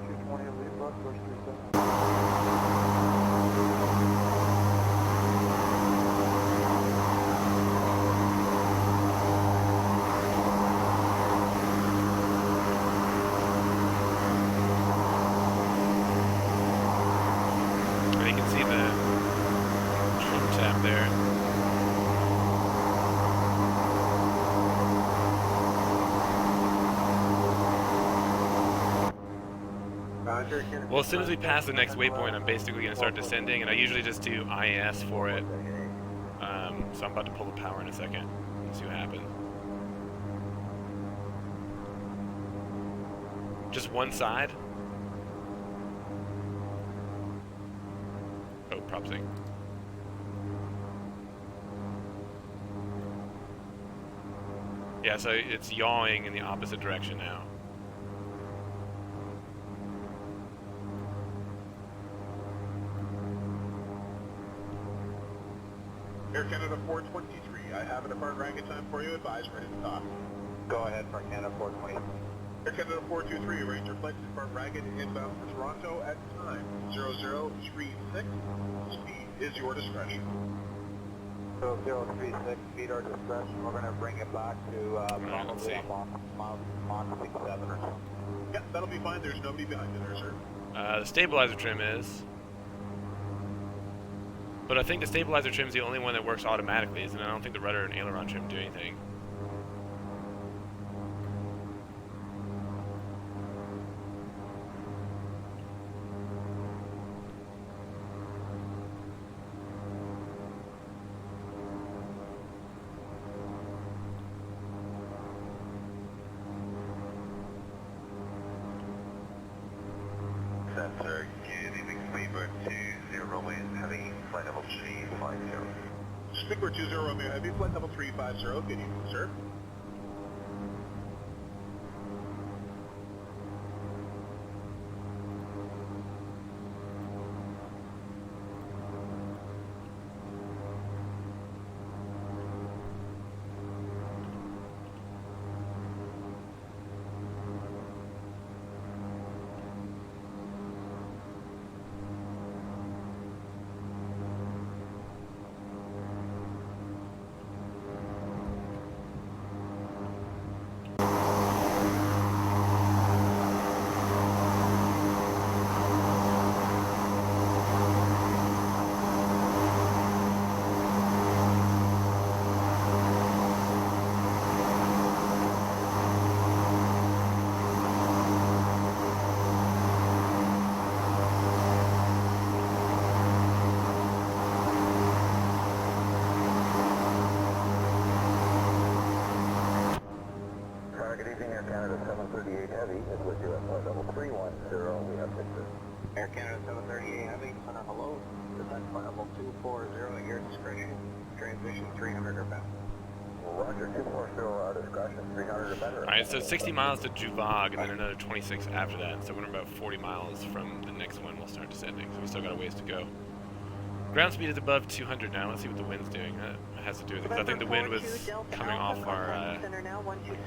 220 lead bus, push 37. And you can see the trim tab there. Well, as soon as we pass the next waypoint, I'm basically going to start descending, and I usually just do IS for it. So I'm about to pull the power in a second. See what happens. Just one side? Oh, prop sync. Yeah, so it's yawing in the opposite direction now. Air Canada 423, I have a depart ranking time for you, advise ready to dock. Go ahead for Canada 420. Air Canada 423, arrange your flight to depart Ragged inbound for Toronto at time 0036. Speed is your discretion. So 036, speed our discretion. We're going to bring it back to probably up on Mach 67 or so. Yeah, that'll be fine. There's nobody behind you there, sir. The stabilizer trim is. But I think the stabilizer trim is the only one that works automatically, and I don't think the rudder and aileron trim do anything. Sensor, giving Speedbird 20 Romeo Heavy, flight level 350. Speedbird 20 Romeo Heavy, flight level 350, good evening, sir. Air Canada 738 Heavy is with you at flight level 310. We have pictures. Air Canada 738 Heavy, center hello. Descent flight level 240 at your discretion. Transmission 300 or better. Roger, 240 our discretion, 300 or better. Alright, so 60 miles to Juvag, and then another 26 after that. So we're about 40 miles from the next one, we'll start descending. So we still got a ways to go. Ground speed is above 200 now. Let's see what the wind's doing. That has to do with it, 'cause I think the wind was coming off our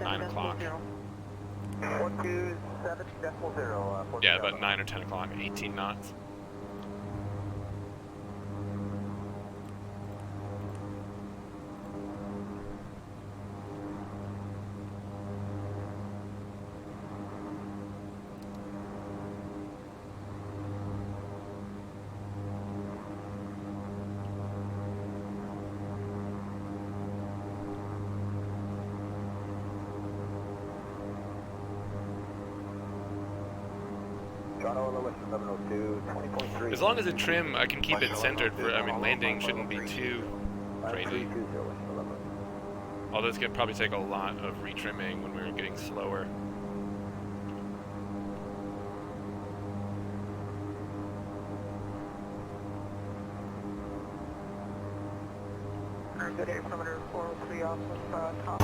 9 o'clock. 127.0. Yeah, about 9 or 10 o'clock, 18 knots. As long as the trim, I can keep it centered for, I mean, landing shouldn't be too crazy. Although it's going to probably take a lot of retrimming when we're getting slower. Good day, perimeter 403 off of top.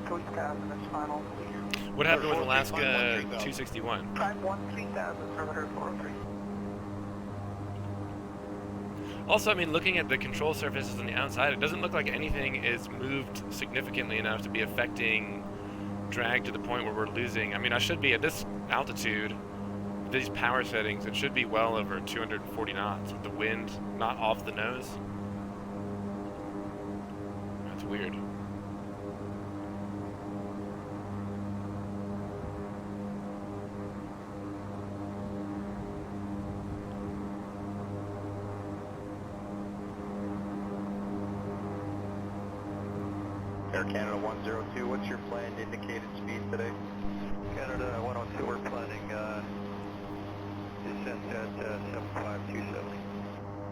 Coach pass and its final. What happened with Alaska 261? Time 13,000, perimeter 403. Also, I mean, looking at the control surfaces on the outside, it doesn't look like anything is moved significantly enough to be affecting drag to the point where we're losing. I mean, I should be at this altitude, these power settings, it should be well over 240 knots with the wind not off the nose. That's weird. Air Canada 102, what's your planned indicated speed today? Canada 102, we're planning descent at 75270.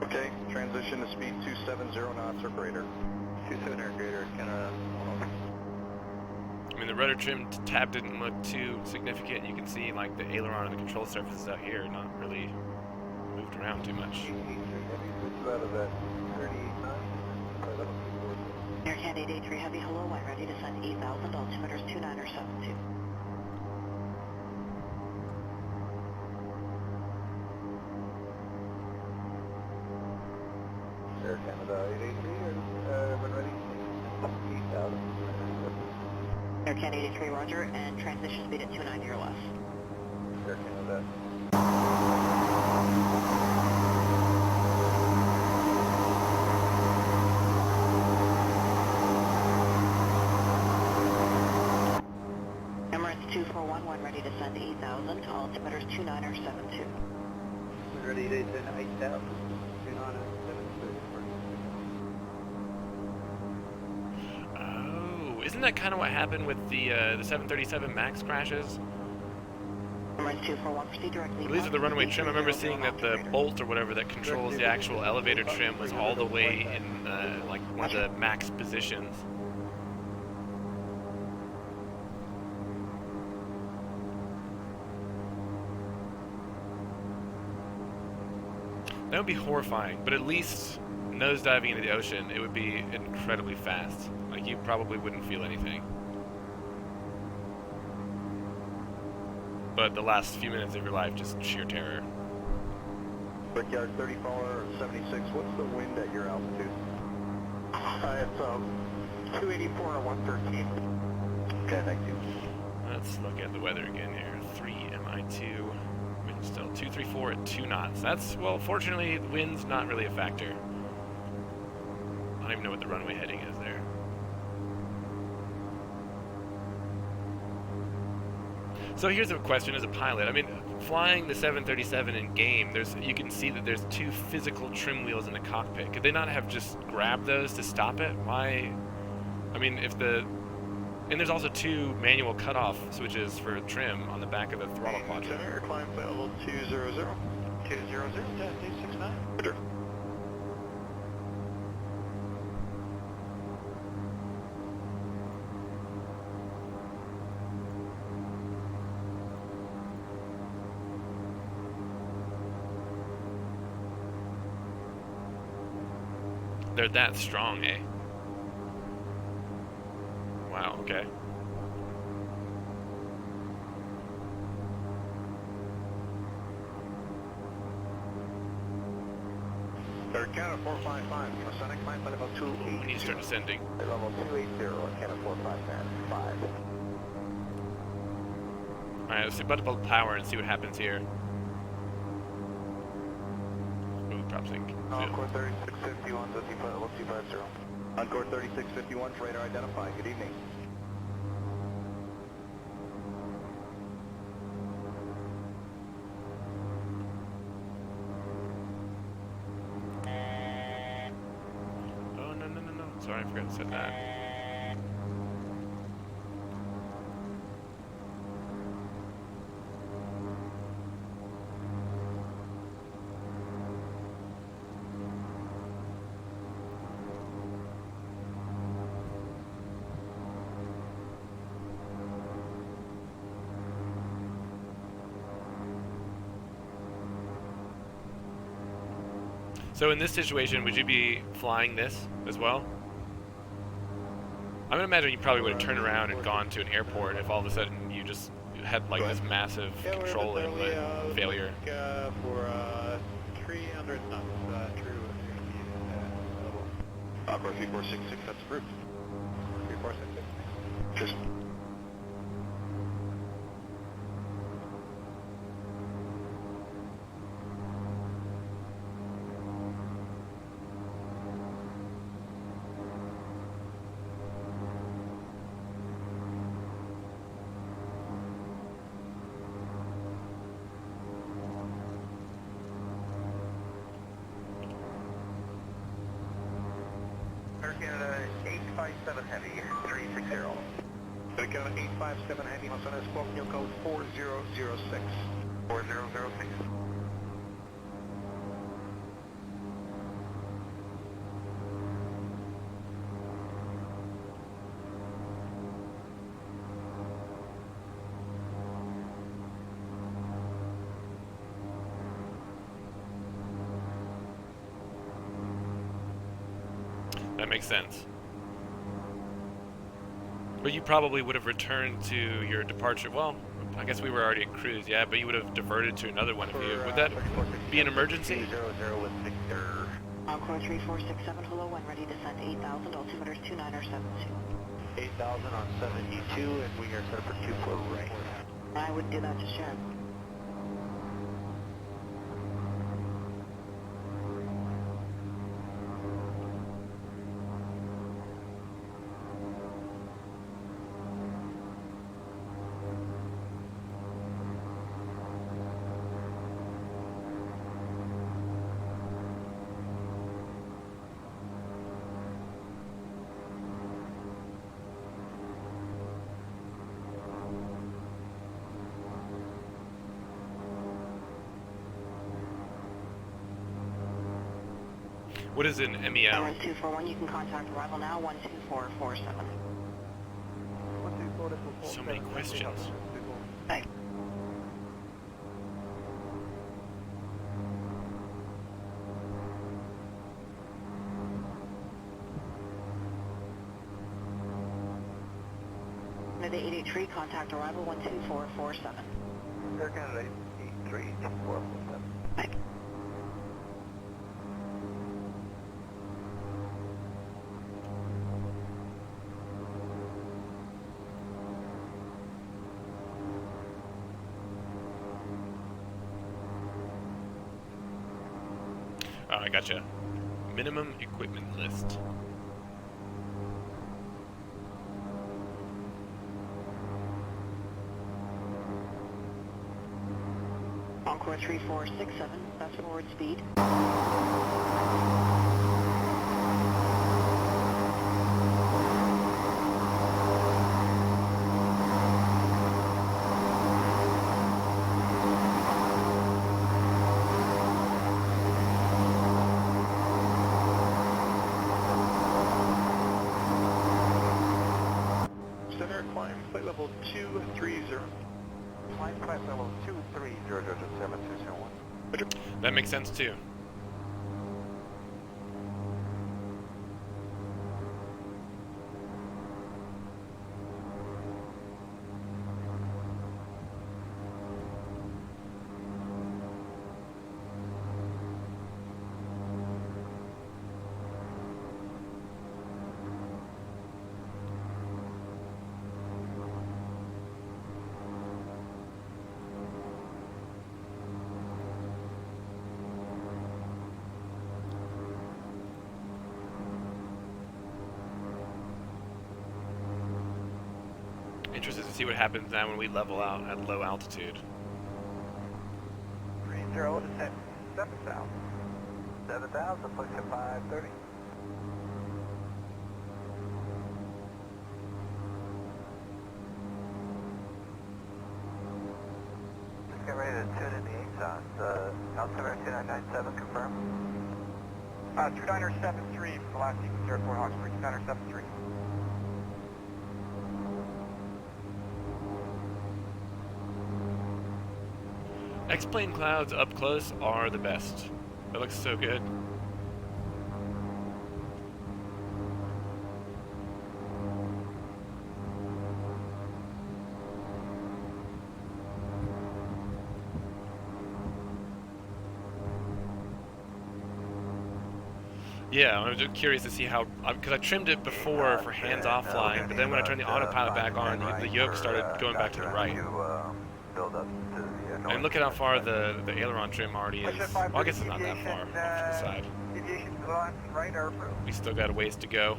Okay, transition to speed 270 knots or greater. 270 or greater, Canada 102. I mean, the rudder trim tab didn't look too significant. You can see, like, the aileron and the control surfaces out here not really moved around too much. Out of that 38.9. Air Canada 883 Heavy, hello, I'm ready to send 8,000, altimeters 29 or 72. Air Canada 883, when ready, 8,000. Air Canada 883, roger, and transition speed at 290 or less. Air Canada. Emirates 2411, ready to send 8,000, altimeters 29 or 72. Ready to send 8,000. 29 or 72. Oh, isn't that kind of what happened with the 737 MAX crashes? Emirates 241, proceed directly. At least with the runway trim, I remember seeing that the bolt or whatever that controls the actual elevator trim was all the way in like one of the max positions. That would be horrifying, but at least nosediving into the ocean, it would be incredibly fast. Like, you probably wouldn't feel anything. But the last few minutes of your life, just sheer terror. Brickyard 34 or 76, what's the wind at your altitude? It's 284 or 113. Okay, thank you. Let's look at the weather again here. 3 MI2, wind still 234 at 2 knots. That's, well, fortunately, the wind's not really a factor. I don't even know what the runway heading is there. So here's a question as a pilot. I mean, flying the 737 in game, you can see that there's 2 physical trim wheels in the cockpit. Could they not have just grabbed those to stop it? Why? I mean, and there's also 2 manual cutoff switches for trim on the back of the throttle quadrant. Center, climb level 200, 200, 269. Roger. They're that strong, eh? Wow, okay. Air Canada 455, Masonic climb by level 280. We need to start descending. Level 280, Air Canada 455. Alright, let's see about power and see what happens here. Ooh, prop sync. Encore 3651, level 250. Encore 3651, radar identified. Good evening. Oh, no. Sorry, I forgot to set that. So in this situation, would you be flying this as well? I'm gonna imagine you probably would have turned around and gone to an airport if all of a sudden you just had like this massive control input failure. For 300 knots, true. Opera 3466, that's approved. 3466. Cheers. Air Canada 857 Heavy, 360. Air Canada 857 Heavy, Los Angeles, Scorpio code 4006. 4006. That makes sense. But you probably would have returned to your departure. Well, I guess we were already at cruise, yeah, but you would have diverted to another one of you. Would that be an emergency? 00 with Victor. Encore 3467, hello, when ready, descend 8,000, altimeter 29 or 72. 8,000 on 72, and we are set for 24 right. I wouldn't do that just yet. What is an MEL? 241, you can contact arrival now, 12447. So many questions. Thanks. The 883, contact arrival 12447. Air Canada 83447. Thanks. Oh, I gotcha. Minimum equipment list. Encore 3467, that's forward speed. Center, climb flight level 230. Climb flight level 2300721. That makes sense too. Interested to see what happens now when we level out at low altitude. 30 descent 7,000. 7,000, push to 530. Let's get ready to tune in the 8 altimeter 2997, confirm. 2973 from the last sequence here at Fort Hawkesbury, 2973. X-plane clouds up close are the best. That looks so good. Yeah, I'm just curious to see how, because I trimmed it before for hands-off flying, but then when I turned the autopilot back on, the yoke started going back to the right. And look at how far the aileron trim already is. Well, I guess it's not that far off to the side. We still got a ways to go.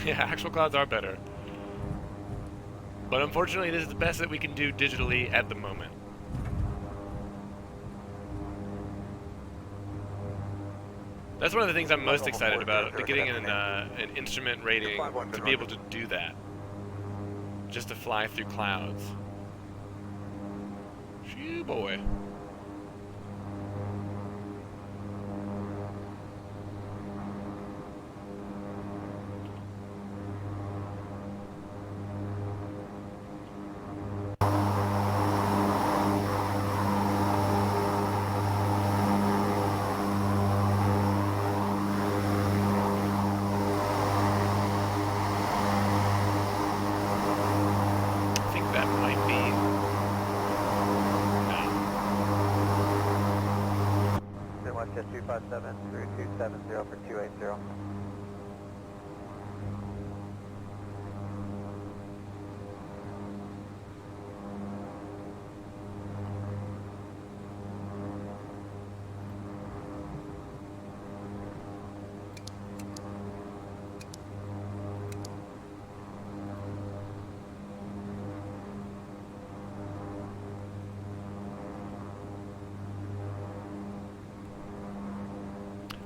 Yeah, actual clouds are better. But unfortunately, this is the best that we can do digitally at the moment. That's one of the things I'm most excited about, getting an instrument rating to be able to do that. Just to fly through clouds. Shoo boy. Jet 257 through 270 for 280.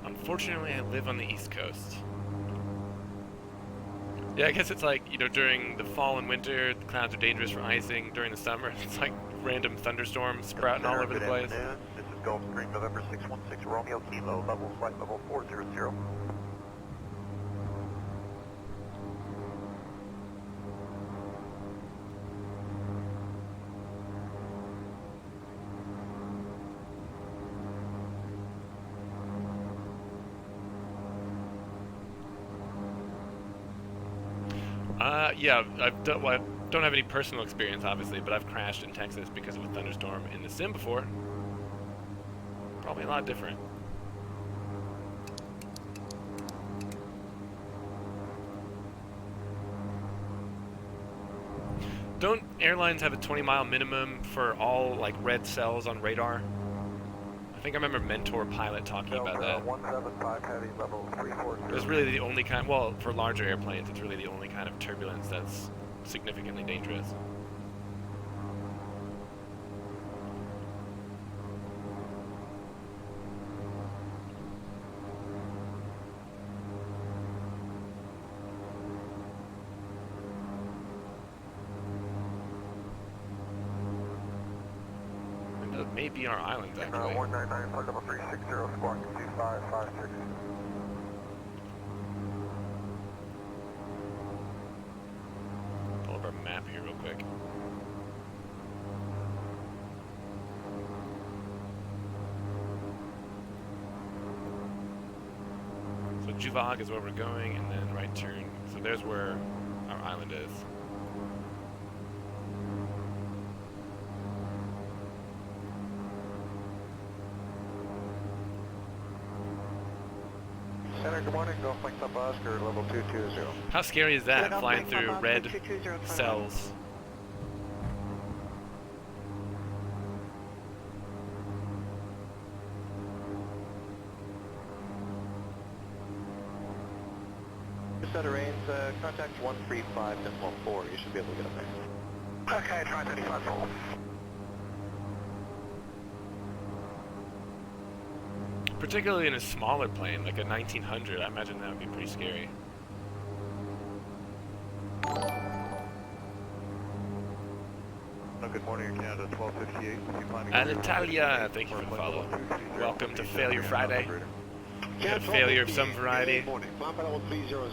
Unfortunately, I live on the East Coast. Yeah, I guess it's like, you know, during the fall and winter, the clouds are dangerous for icing. During the summer, it's like random thunderstorms sprouting all over the place. This is Gulfstream November 616 Romeo Kilo, flight level 400. Yeah, I don't have any personal experience, obviously, but I've crashed in Texas because of a thunderstorm in the sim before. Probably a lot different. Don't airlines have a 20-mile minimum for all, like, red cells on radar? I think I remember Mentor Pilot talking about that. 175 heavy, level 340. It's really the only kind, well, for larger airplanes, it's really the only kind of turbulence that's significantly dangerous. That may be our islands, actually. 199, flight level 360, squawk 2556. Pull up our map here real quick. So Juvag is where we're going, and then right turn. So there's where our island is. Center, good morning. Go flank up Oscar, level 220. How scary is that, flying through red cells? Set of rains, contact 135.4. You should be able to get up there. Okay, try 35 full. Particularly in a smaller plane, like a 1900, I imagine that would be pretty scary. Good morning, Air Canada 1258. Alitalia, thank you for the follow. Welcome to Failure Friday. A failure of some variety. Morning, flight level 300.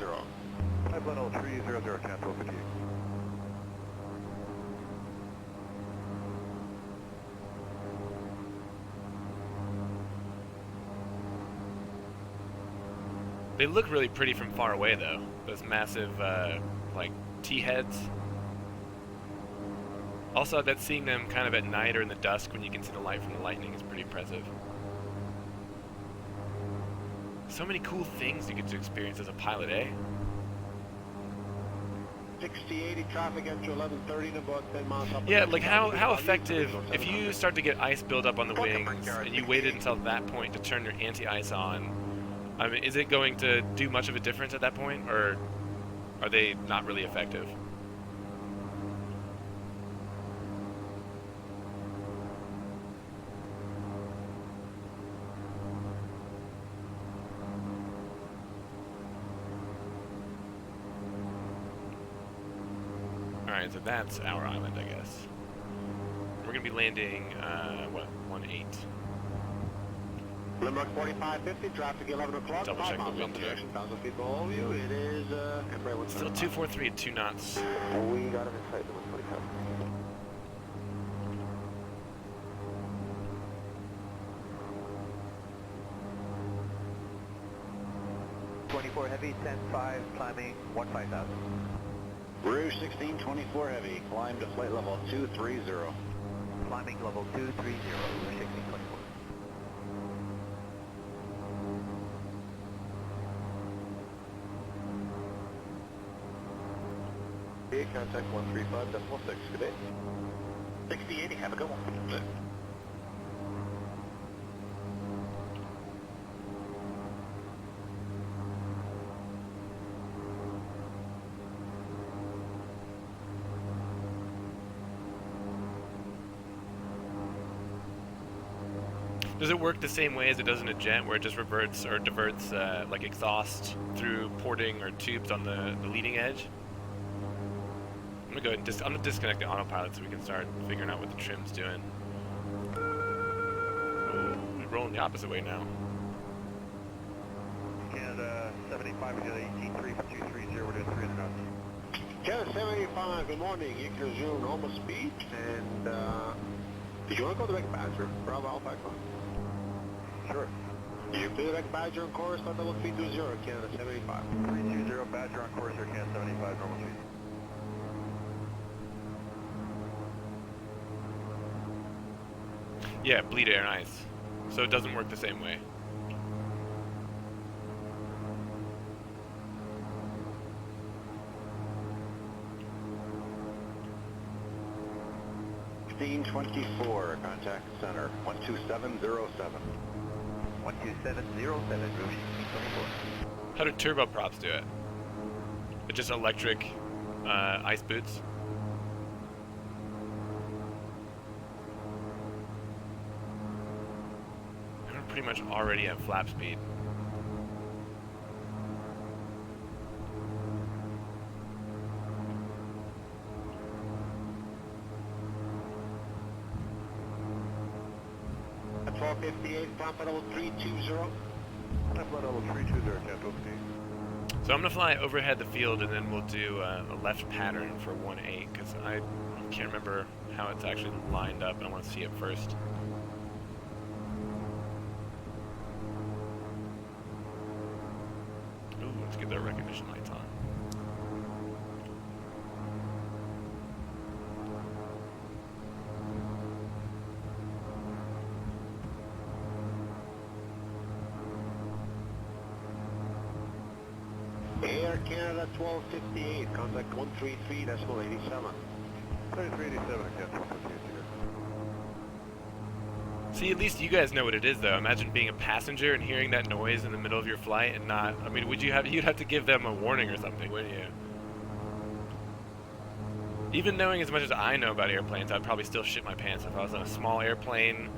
Flight level 300, Canada 1258. They look really pretty from far away, though. Those massive, like, T-heads. Also, that seeing them kind of at night or in the dusk when you can see the light from the lightning is pretty impressive. So many cool things you get to experience as a pilot, eh? 60-80 traffic entry 11:30 in about 10 miles up. Yeah, like how effective, if you start to get ice build up on the wings and you waited until that point to turn your anti-ice on, I mean, is it going to do much of a difference at that point, or are they not really effective? Alright, so that's our island, I guess. We're going to be landing, what, 1-8. Limerick 4550, traffic 11 o'clock. Double check the wind here. 1,000 feet below you. It is, Still 243 at 2 knots. We got him inside the 145. 24 heavy, 10-5, climbing 15,000. Rouge 1624 heavy, climb to flight level 230. Climbing level 230, Rouge 1624. Contact 135.6, good day. 6080, have a good one. Does it work the same way as it does in a jet, where it just reverts or diverts like exhaust through porting or tubes on the leading edge? I'm gonna go ahead and I'm gonna disconnect the autopilot so we can start figuring out what the trim's doing. Ooh, we're rolling the opposite way now. Canada 75, we got 18.3 for 230, we're doing 300 knots. Canada 75, good morning. You can resume normal speed, and did you want to go direct Badger? Bravo Alpha Echo? Sure. You clear direct Badger on course, let level 320, Canada 75. 320, Badger on course, Air Canada 75, normal speed. Yeah, bleed air and ice. So it doesn't work the same way. (1624) contact center 12707. 12707, Rouge 1624. How do turboprops do it? It's just electric ice boots? Pretty much already at flap speed. At 1258, climb level 320. Climb level 320, Canada. So I'm gonna fly overhead the field, and then we'll do a left pattern for 1-8, because I can't remember how it's actually lined up, and I want to see it first. Let's get their recognition lights on. Air Canada 1258, contact 133.87. 3387, Canada 1258. See, at least you guys know what it is, though. Imagine being a passenger and hearing that noise in the middle of your flight and not... I mean, you'd have to give them a warning or something, wouldn't you? Even knowing as much as I know about airplanes, I'd probably still shit my pants if I was on a small airplane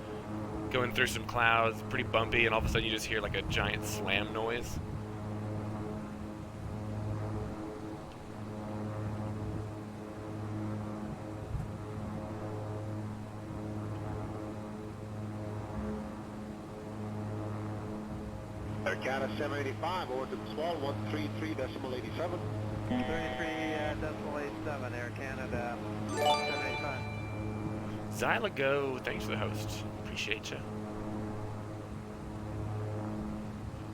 going through some clouds, pretty bumpy, and all of a sudden you just hear like a giant slam noise. Air Canada 785, over to the small 133.87. 33.87, Air Canada 785. Zylago, thanks for the host. Appreciate you.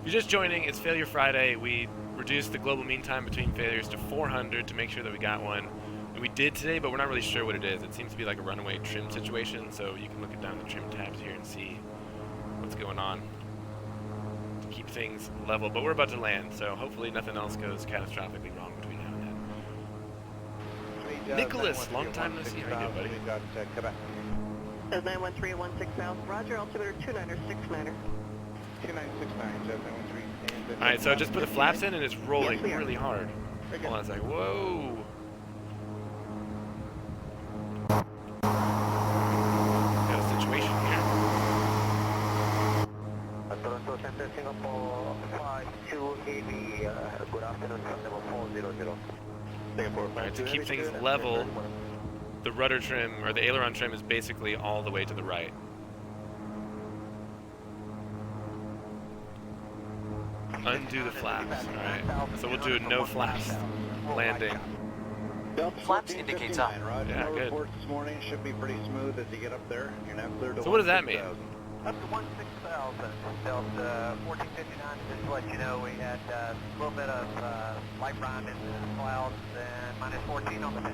you're just joining, it's Failure Friday. We reduced the global mean time between failures to 400 to make sure that we got one. And we did today, but we're not really sure what it is. It seems to be like a runaway trim situation, so you can look it down the trim tabs here and see what's going on to keep things level. But we're about to land, so hopefully nothing else goes catastrophically wrong between now and then. Nicholas, long time no see. How you doing, buddy? Says 913-16,000. Roger, altimeter 2969er. 2969, 713. Alright, so I just put the flaps in and it's rolling really hard. Hold on a second. Whoa! Got a situation here. Toronto Center, Singapore 5280, good afternoon from level 400. Singapore Alright, to keep things level, the rudder trim, or the aileron trim, is basically all the way to the right. Undo the flaps, alright. So we'll do a no flaps landing. Flaps indicates up. Yeah, good. Report this morning should be pretty smooth as you get up there. You're now clear to So what does that mean? Up to 16,000, Delta 1459, just to let you know, we had a little bit of light round in the clouds and minus 14 on the 10.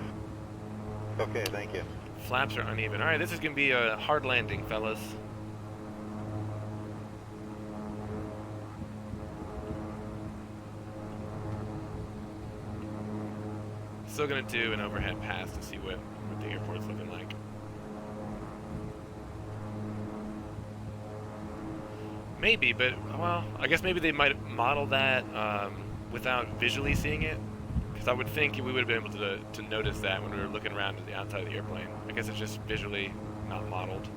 Okay, thank you. Flaps are uneven. Alright, this is going to be a hard landing, fellas. Still going to do an overhead pass to see what the airport's looking like. Maybe, but, well, I guess maybe they might model that without visually seeing it. Because I would think we would have been able to notice that when we were looking around at the outside of the airplane. I guess it's just visually not modeled.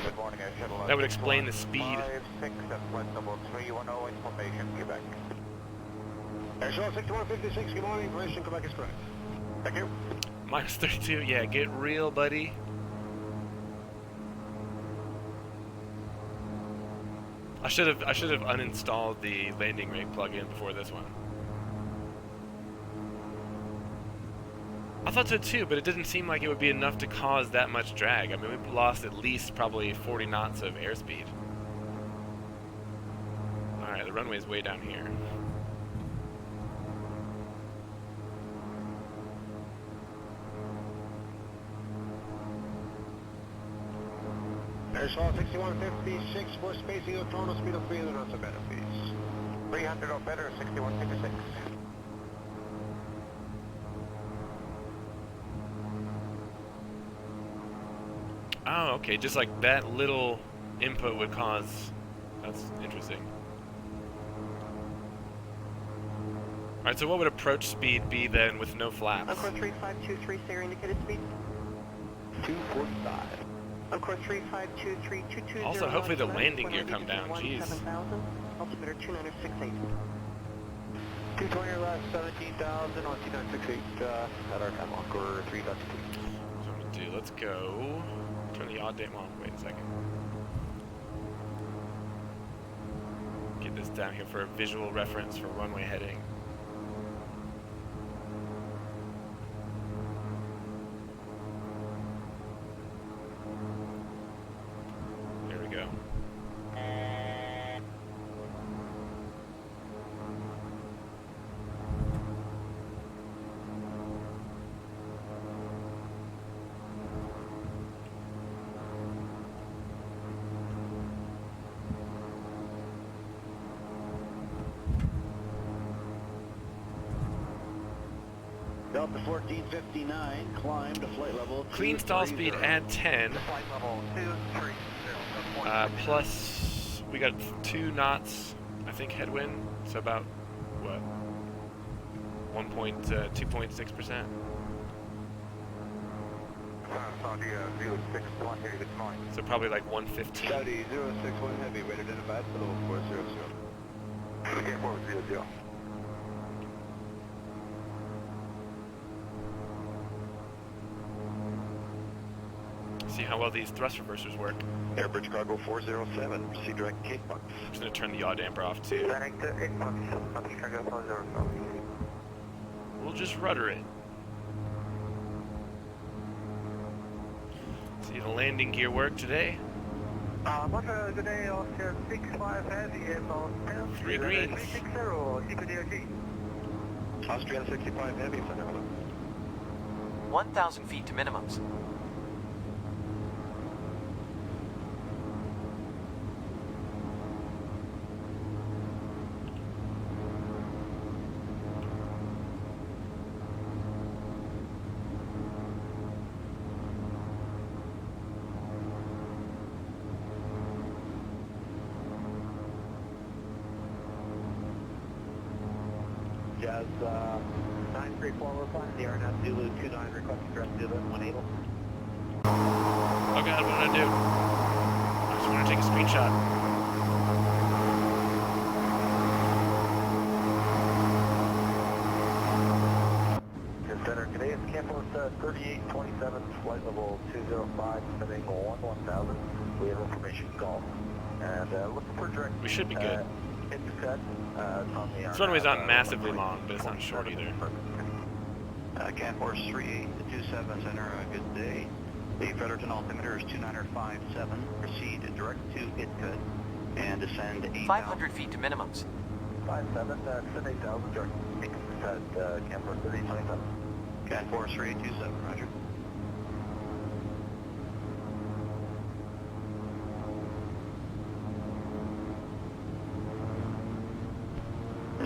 Good morning, Air Shuttle. That would explain the speed. 56 at flight level 310 information, Quebec. Air Shuttle 6156, good morning. Information, Quebec is correct. Thank you. Minus 32, yeah, get real, buddy. I should have uninstalled the landing rate plugin before this one. I thought so too, but it didn't seem like it would be enough to cause that much drag. I mean, we lost at least probably 40 knots of airspeed. Alright, the runway's way down here. Air Shuttle 6156, for spacing of Toronto, speed of 300 knots or better, please. 300 or better, 6156. Oh, okay, just like that little input would cause... That's interesting. Alright, so what would approach speed be then with no flaps? Encore 3523, say your indicated speed. 245. Encore 3523, 220. Also, hopefully the landing gear come down, jeez. 17,000, altimeter 2968. 220 left, 17,000 on 2968 at our time, Encore 3.2. That's what I'm gonna do. Let's go. Turn the odd date on. Wait a second. Get this down here for a visual reference for runway heading. There we go. Delta 1459, climb to flight level. Clean stall speed, add 10. Flight level 230. Plus, we got 2 knots, I think, headwind. So about, what? 2.6%. Saudi 061 here, good morning. So probably like 115. Saudi 061 heavy, rated in about for level 400. Okay, 400. See how well these thrust reversers work. Airbridge cargo 407, proceed direct Cape Bucks. I'm just going to turn the yaw damper off too. Direct Cape Bucks, Airbridge cargo 407. We'll just rudder it. See the landing gear work today. Roger, good day, Oscar 65 Heavy, inbound 10, 3 greens. 360, CPDOG. Austrian 65 Heavy, for now. 1,000 feet to minimums. Jazz 934, we're flying the RNF Zulu 29, requesting direct Zulu 180. Oh god, what did I do? I just want to take a screenshot. Center, today is Campus 3827, flight level 205, sending 1000. We have information call. And looking for direct. We should be good. It's cut. It's on the This runway's not massively long, but it's not short either. Camp Force 3827 Center, good day. The Fredericton altimeter is 2957. Proceed direct to Itka and descend 8,000. 500 feet to minimums. 57, send 8000, direct. Camp Force 3827. Camp Force 3827, roger.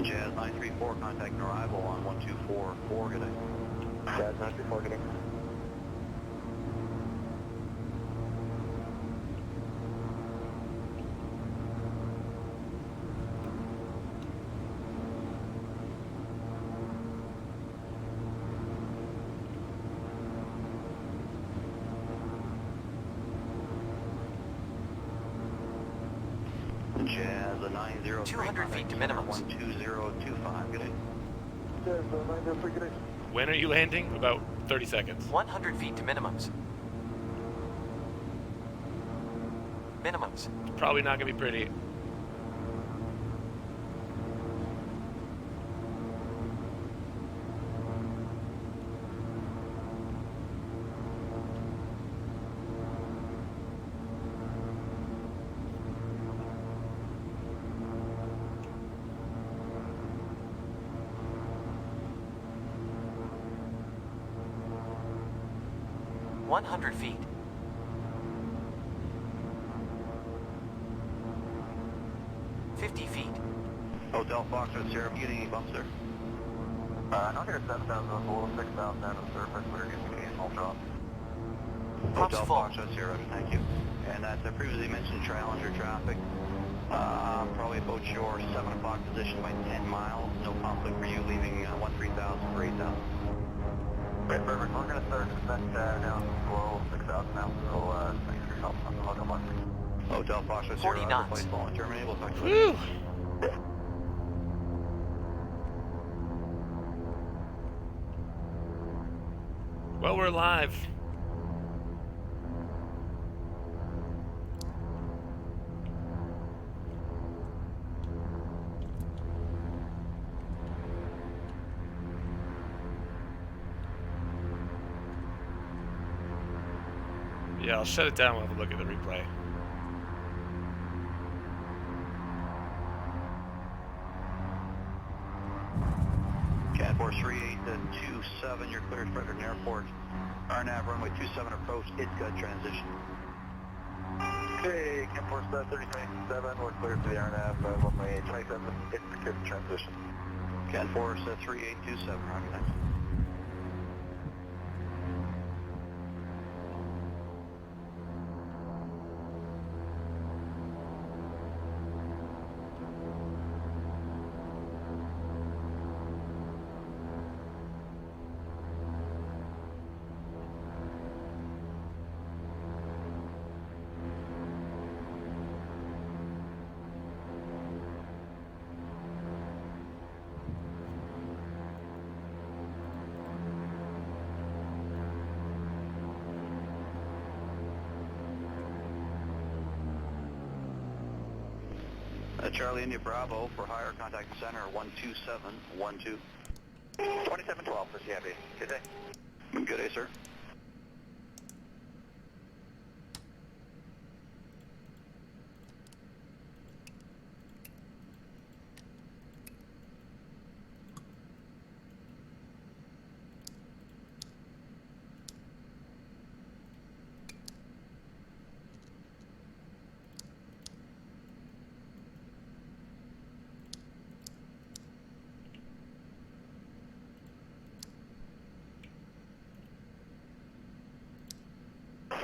Jazz 934, contacting arrival on 1244, good day. Jazz 934, good day. Jazz 903, 200 feet to minimums. 12025, good day. Jazz 903, good day. When are you landing? About 30 seconds. 100 feet to minimums. Minimums. It's probably not gonna be pretty. One 100 feet. 50 feet. Hotel Foxtrot Sierra, getting any bumps there? Not here at 7,000, below 6,000 on the surface, we're getting occasional drop. Props Hotel full. Foxtrot Sierra, thank you. And that's the previously mentioned Challenger traffic. Probably approach your 7 o'clock position by 10 miles. No conflict for you, leaving 13,000 for 8,000. Great, perfect. We're going to start descent down below 6,000 now, so thanks for your help on the hotel box. Hotel Foxtrot 40 Sierra, knots. replace ball and terminate. We'll talk to you Whew! later. Well, we're live. Yeah, I'll shut it down. We'll have a look at the replay. Cat Force 3827, you're cleared Fredericton Airport. RNAV runway 27 approach, Itka transition. Okay, Camp Force 3027, we're cleared to the RNAV, runway 27, it's good transition. Cat Force 3827, roger, thanks. Charlie India Bravo for higher, contact center 12712. 2712 for CIB. Good day. Good day, sir.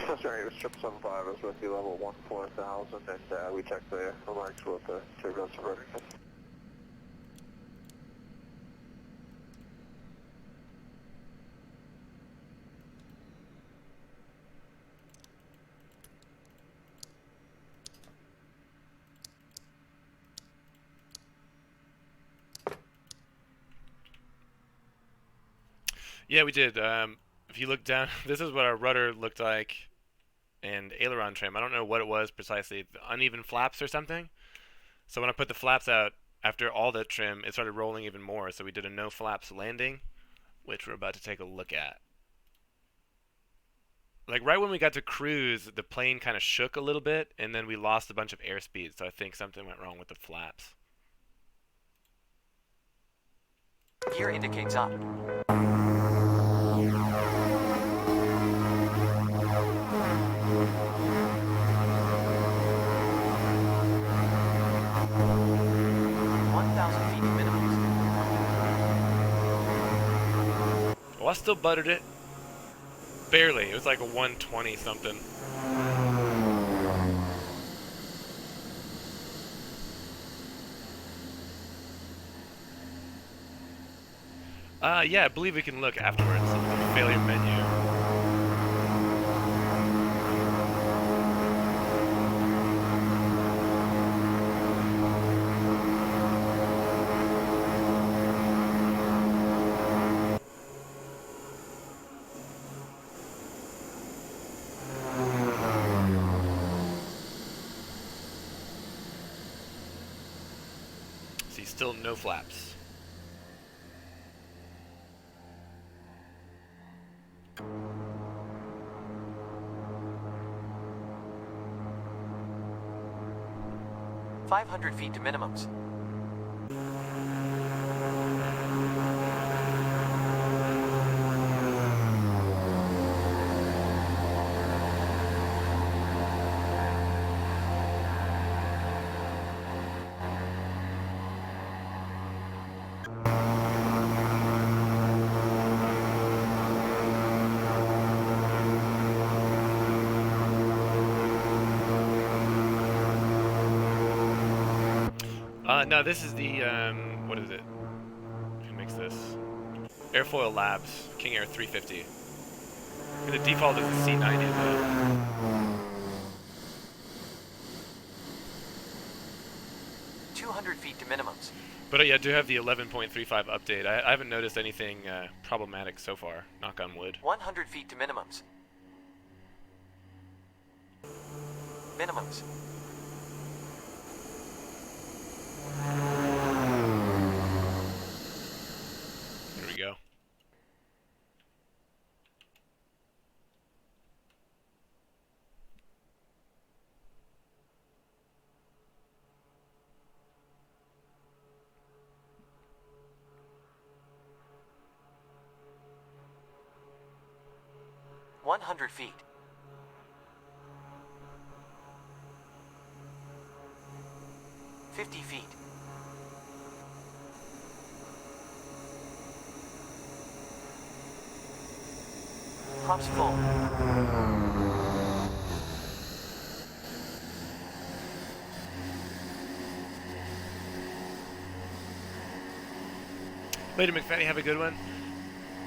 Sorry, it was 775. I was with you, level 14,000, and we checked the remarks with the turbulence averting. Yeah, we did. If you look down, this is what our rudder looked like and aileron trim. I don't know what it was precisely, the uneven flaps or something. So when I put the flaps out after all the trim, it started rolling even more. So we did a no flaps landing, which we're about to take a look at. Like right when we got to cruise, the plane kind of shook a little bit, and then we lost a bunch of airspeed. So I think something went wrong with the flaps. Gear indicates up. Well, I still buttered it. Barely. It was like a 120 something. Yeah, I believe we can look afterwards. Failure menu. See, still no flaps. $500 feet to minimums. No, this is the, what is it? Who makes this? Airfoil Labs, King Air 350. The default is the C90 though. 200 feet to minimums. But yeah, I do have the 11.35 update. I haven't noticed anything problematic so far, knock on wood. 100 feet to minimums. Minimums. Here we go. $100 feet. 50 feet. Props full. Later, McFadden, have a good one.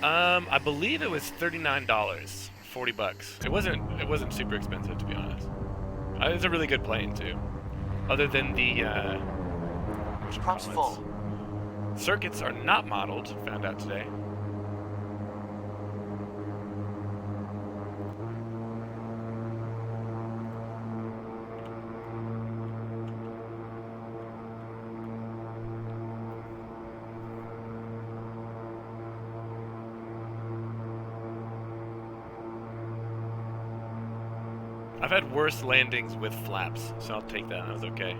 I believe it was $39, 40 bucks. It wasn't super expensive, to be honest. It's a really good plane too. Other than the Props full. circuits are not modeled. Found out today. I've had worse landings with flaps, so I'll take that. That was okay.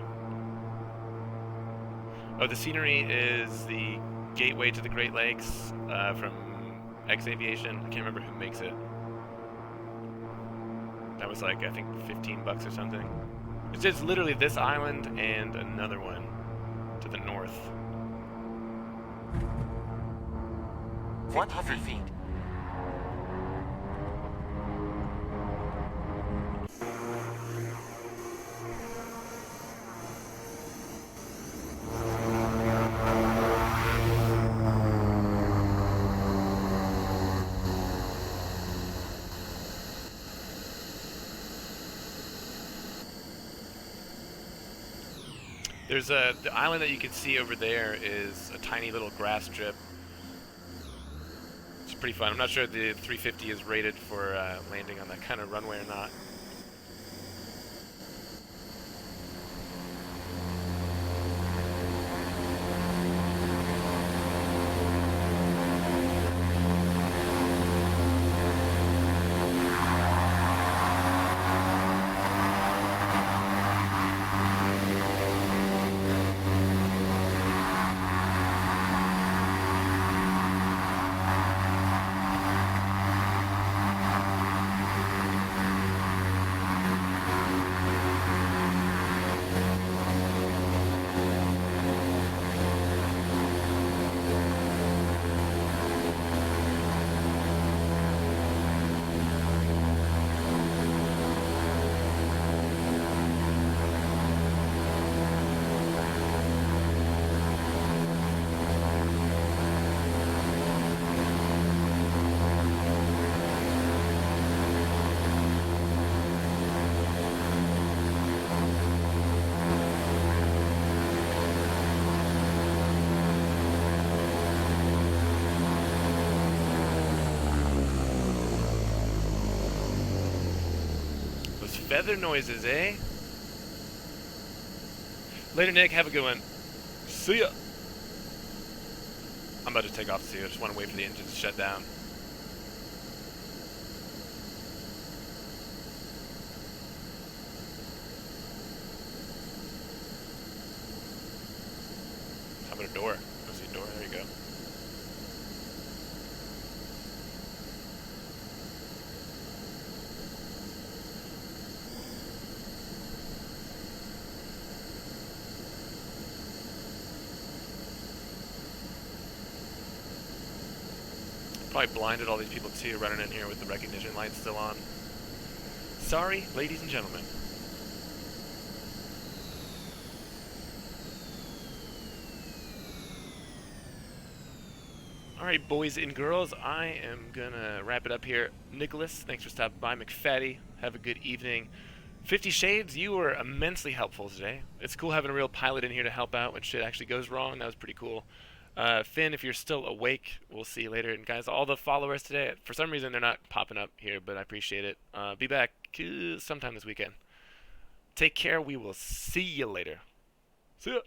Oh, the scenery is the gateway to the Great Lakes from X Aviation. I can't remember who makes it. That was like, I think, 15 bucks or something. It's just literally this island and another one to the north. 100 feet. There's the island that you can see over there is a tiny little grass strip. It's pretty fun. I'm not sure if the 350 is rated for landing on that kind of runway or not. Feather noises, eh? Later, Nick. Have a good one. See ya. I'm about to take off too. I just want to wait for the engine to shut down. How about a door? I see a door. There you go. Probably blinded all these people too, running in here with the recognition lights still on. Sorry, ladies and gentlemen. Alright, boys and girls, I am gonna wrap it up here. Nicholas, thanks for stopping by. McFaddy, have a good evening. 50 Shades, you were immensely helpful today. It's cool having a real pilot in here to help out when shit actually goes wrong. That was pretty cool. Finn, if you're still awake, we'll see you later. And guys, all the followers today, for some reason they're not popping up here, but I appreciate it. Be back sometime this weekend. Take care. We will see you later. See ya.